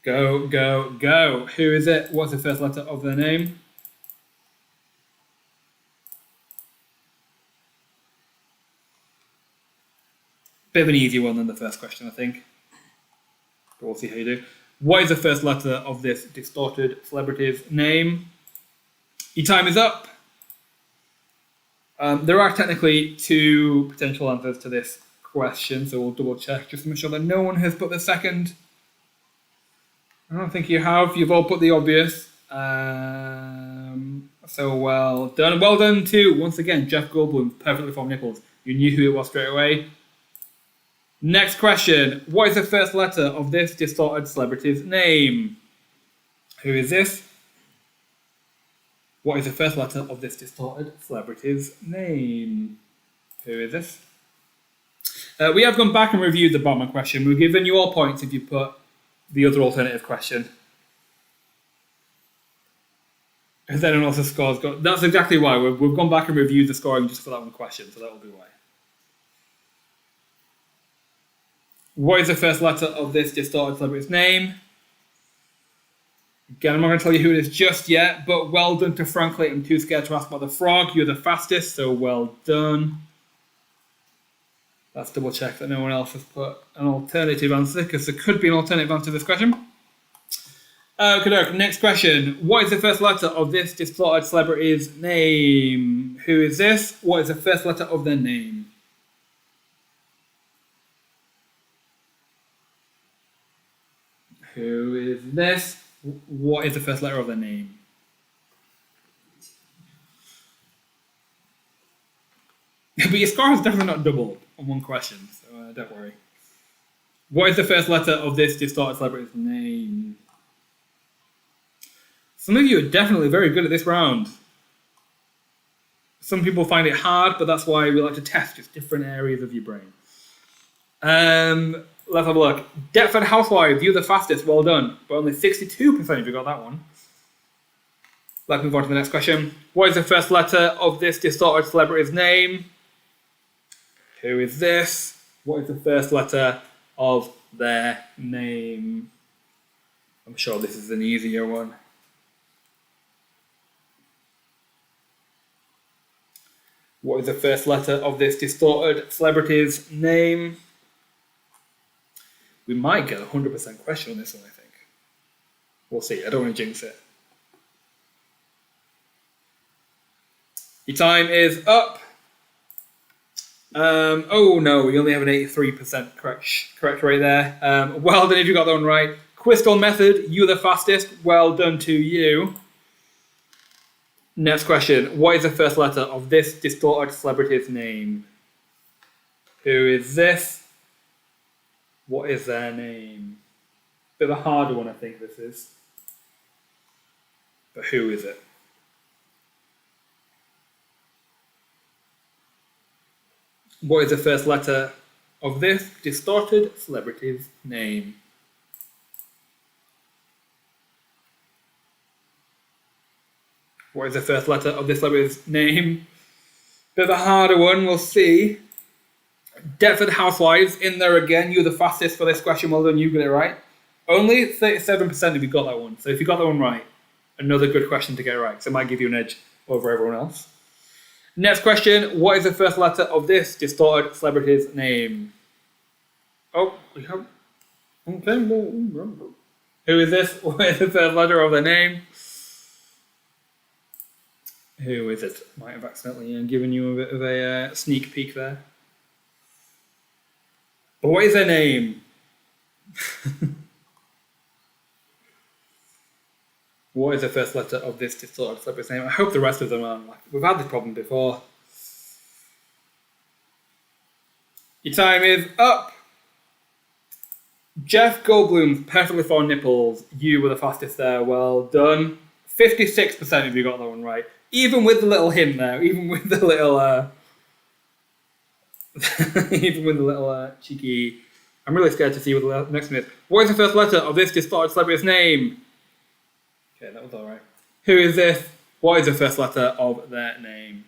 Go, go, go. Who is it? What's the first letter of their name? Bit of an easier one than the first question, I think. But we'll see how you do. What is the first letter of this distorted celebrity's name? Your time is up. There are technically 2 potential answers to this question, so we'll double check just to make sure that no one has put the second. I don't think you have. You've all put the obvious. So well done. Well done to, once again, Jeff Goldblum, Perfectly Formed Nipples. You knew who it was straight away. Next question. What is the first letter of this distorted celebrity's name? Who is this? What is the first letter of this distorted celebrity's name? Who is this? We have gone back and reviewed the bottom question. We've given you all points if you put the other alternative question. Has anyone else's scores got? That's exactly why. We've gone back and reviewed the scoring just for that one question, so that will be why. What is the first letter of this distorted celebrity's name? Again, I'm not going to tell you who it is just yet, but well done to Frankly. I'm too scared to ask about the frog. You're the fastest, so well done. Let's double check that no one else has put an alternative answer, because there could be an alternative answer to this question. Okay, next question. What is the first letter of this distorted celebrity's name? Who is this? What is the first letter of their name? Who is this? What is the first letter of their name? But your score has definitely not doubled on one question, so don't worry. What is the first letter of this distorted celebrity's name? Some of you are definitely very good at this round. Some people find it hard, but that's why we like to test just different areas of your brain. Let's have a look. Deptford Housewives, you're the fastest, well done. But only 62% of you got that one. Let's move on to the next question. What is the first letter of this distorted celebrity's name? Who is this? What is the first letter of their name? I'm sure this is an easier one. What is the first letter of this distorted celebrity's name? We might get a 100% question on this one, I think. We'll see. I don't want to jinx it. Your time is up. Oh no, we only have an 83% correct rate there. Well done if you got that one right. Quizstall Method, you're the fastest. Well done to you. Next question. What is the first letter of this distorted celebrity's name? Who is this? What is their name? Bit of a harder one, I think this is. But who is it? What is the first letter of this distorted celebrity's name? What is the first letter of this celebrity's name? Bit of a harder one, we'll see. Deptford Housewives, in there again. You're the fastest for this question. Well done, you got it right. Only 37% of you got that one. So if you got that one right, another good question to get right. So it might give you an edge over everyone else. Next question. What is the first letter of this distorted celebrity's name? Oh, we have... Okay. Who is this? What is the first letter of their name? Who is it? Might have accidentally given you a bit of a sneak peek there. But what is their name? What is the first letter of this distorted celebrity's name? I hope the rest of them aren't. We've had this problem before. Your time is up. Jeff Goldblum's perfectly formed nipples. You were the fastest there. Well done. 56% of you got that one right. Even with the little hint there. Even with the little... even with the little cheeky... I'm really scared to see what the next one is. What is the first letter of this distorted celebrity's name? Okay, that was alright. Who is this? What is the first letter of their name?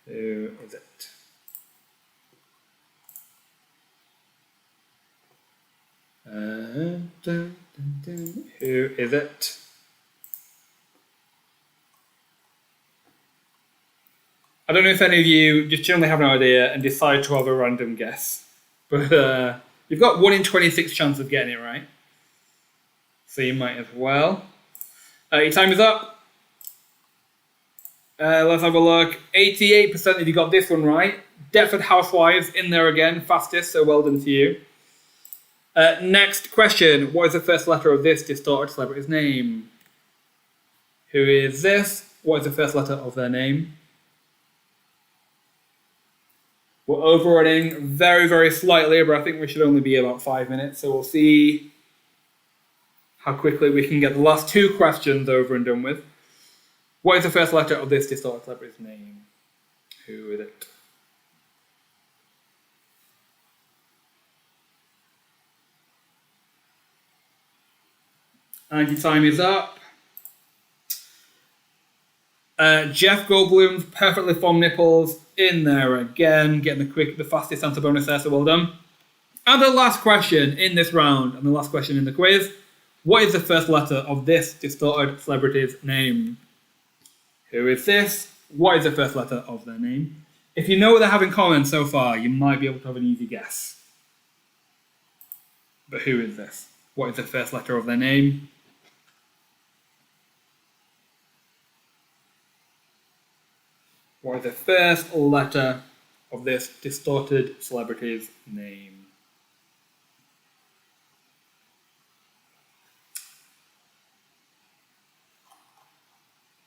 Who is it? Who is it? I don't know if any of you just generally have an idea and decide to have a random guess. But you've got 1 in 26 chance of getting it right. So you might as well. Your time is up. Let's have a look. 88% of you got this one right. Deptford Housewives in there again. Fastest, so well done to you. Next question. What is the first letter of this distorted celebrity's name? Who is this? What is the first letter of their name? We're overrunning very, very slightly, but I think we should only be about 5 minutes. So we'll see how quickly we can get the last 2 questions over and done with. What is the first letter of this distorted celebrity's name? Who is it? And your time is up. Jeff Goldblum's perfectly formed nipples in there again, getting the fastest answer bonus there, so well done. And the last question in this round, and the last question in the quiz, what is the first letter of this distorted celebrity's name? Who is this? What is the first letter of their name? If you know what they have in common so far, you might be able to have an easy guess. But who is this? What is the first letter of their name? What is the first letter of this distorted celebrity's name?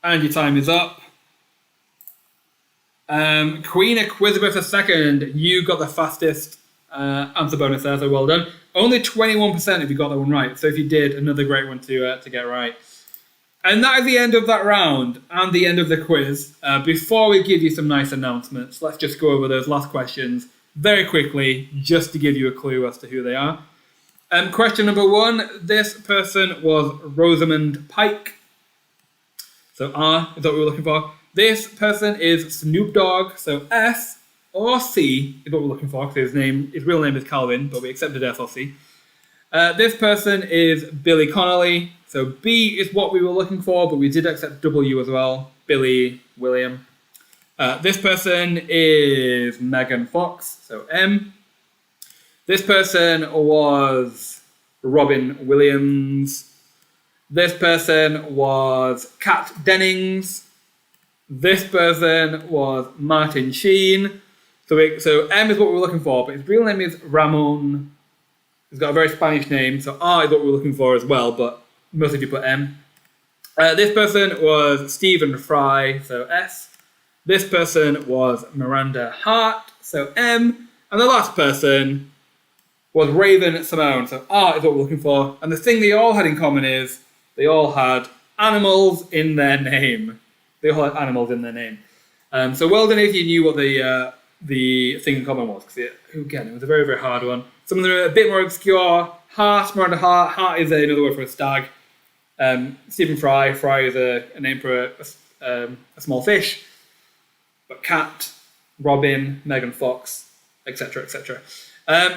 And your time is up. Queen of QuizWhip a second. You got the fastest answer bonus there, so well done. Only 21% of you got that one right. So if you did, another great one to get right. And that is the end of that round and the end of the quiz. Before we give you some nice announcements, let's just go over those last questions very quickly, just to give you a clue as to who they are. Question number 1, this person was Rosamund Pike. So R is what we were looking for. This person is Snoop Dogg, so S or C is what we're looking for, because his real name is Calvin, but we accepted S or C. This person is Billy Connolly, so B is what we were looking for, but we did accept W as well, Billy William. This person is Megan Fox, so M. This person was Robin Williams. This person was Kat Dennings. This person was Martin Sheen. So M is what we're looking for, but his real name is Ramon. He's got a very Spanish name, so R is what we're looking for as well, but most of you put M. This person was Stephen Fry, so S. This person was Miranda Hart, so M. And the last person was Raven Simone, so R is what we're looking for. And the thing they all had in common is they all had animals in their name. They all had animals in their name. So well done if you knew what the thing in common was, because again, it was a very, very hard one. Some of them are a bit more obscure. Hart, Miranda Hart. Hart is another word for a stag. Stephen Fry. Fry is a name for a small fish. But cat, Robin, Megan Fox, etc., etc.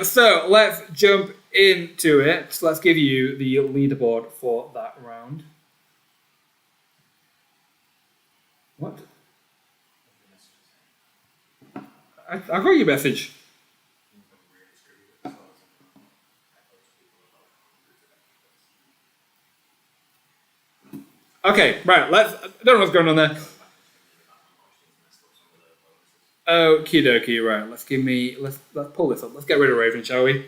So let's jump into it. So let's give you the leaderboard for that round. What? I got your message. Okay, right. I don't know what's going on there. Okie dokie, right. Let's pull this up. Let's get rid of Raven, shall we?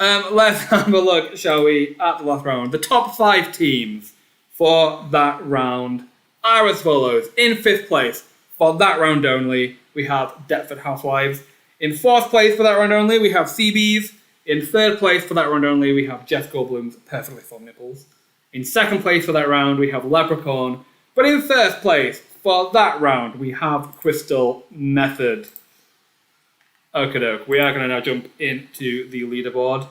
Let's have a look, shall we, at the last round. The top 5 teams for that round are as follows. In 5th place, for that round only, we have Deptford Housewives. In 4th place for that round only, we have CBs. In 3rd place for that round only, we have Jeff Goldblum's Perfectly Formed Nipples. In 2nd place for that round, we have Leprechaun. But in 1st place for that round, we have Crystal Method. Okay, doke. We are going to now jump into the leaderboard.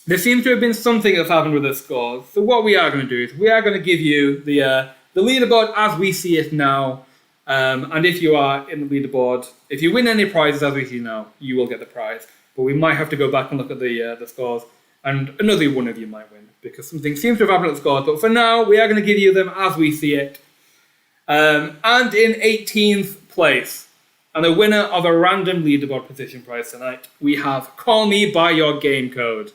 There seems to have been something that's happened with the scores. So what we are going to do is we are going to give you the leaderboard as we see it now. And if you are in the leaderboard, if you win any prizes as we see now, you will get the prize. But we might have to go back and look at the scores. And another one of you might win, because something seems to have happened at the scores. But for now, we are going to give you them as we see it. And in 18th place, and the winner of a random leaderboard position prize tonight, we have Call Me By Your Game Code.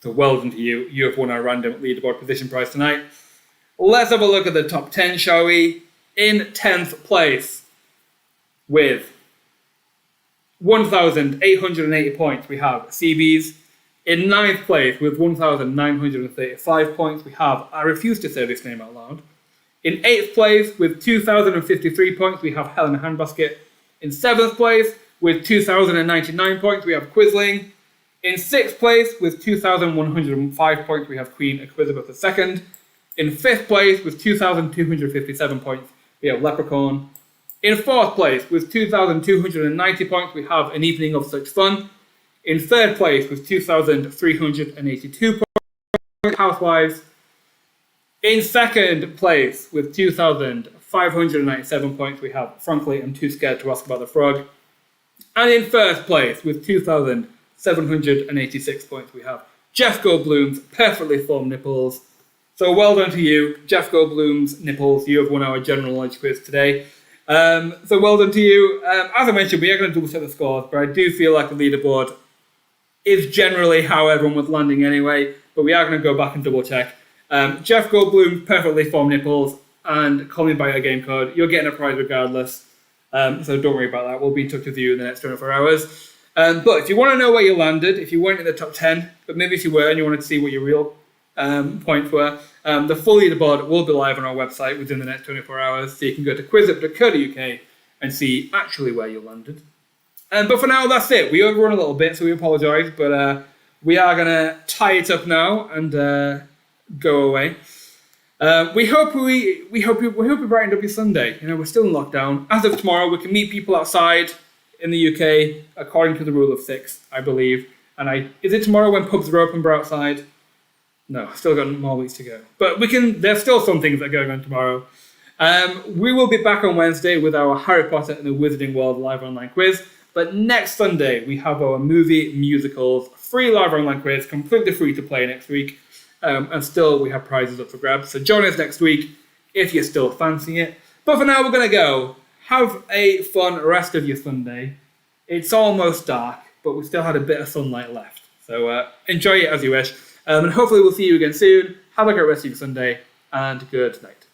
So well done to you. You have won our random leaderboard position prize tonight. Let's have a look at the top 10, shall we? In 10th place, with 1,880 points, we have CBs. In 9th place, with 1,935 points, we have, I refuse to say this name out loud. In 8th place, with 2,053 points, we have Helena Handbasket. In 7th place, with 2,099 points, we have Quisling. In 6th place, with 2,105 points, we have Queen Elizabeth II. In 5th place, with 2,257 points, we have Leprechaun. In 4th place, with 2,290 points, we have An Evening of Such Fun. In 3rd place, with 2,382 points, Housewives. In 2nd place, with 2,597 points, we have Frankly, I'm Too Scared to Ask About the Frog. And in 1st place, with 2,786 points, we have Jeff Goldblum's Perfectly Formed Nipples. So well done to you, Jeff Goldblum's Nipples. You have won our general knowledge quiz today. So well done to you. As I mentioned, we are going to double check the scores, but I do feel like the leaderboard is generally how everyone was landing anyway, but we are going to go back and double check. Jeff Goldblum, Perfectly Formed Nipples, and Call Me By Your Game Code. You're getting a prize regardless, so don't worry about that. We'll be in touch with you in the next 24 hours. But if you want to know where you landed, if you weren't in the top 10, but maybe if you were and you wanted to see what your real points were, the full leaderboard will be live on our website within the next 24 hours, so you can go to quizwhip.co.uk and see actually where you landed. But for now, that's it. We overrun a little bit, so we apologise, but we are going to tie it up now and go away. We hope we brightened up your Sunday. You know, we're still in lockdown. As of tomorrow, we can meet people outside in the UK according to the rule of 6, I believe. And is it tomorrow when pubs are open, we're outside? No, still got more weeks to go. But there's still some things that are going on tomorrow. We will be back on Wednesday with our Harry Potter and the Wizarding World live online quiz. But next Sunday, we have our movie musicals free live online quiz, completely free to play next week. And still, we have prizes up for grabs. So join us next week if you're still fancying it. But for now, we're going to go. Have a fun rest of your Sunday. It's almost dark, but we still had a bit of sunlight left. So enjoy it as you wish. And hopefully we'll see you again soon. Have a great rest of your Sunday, and good night.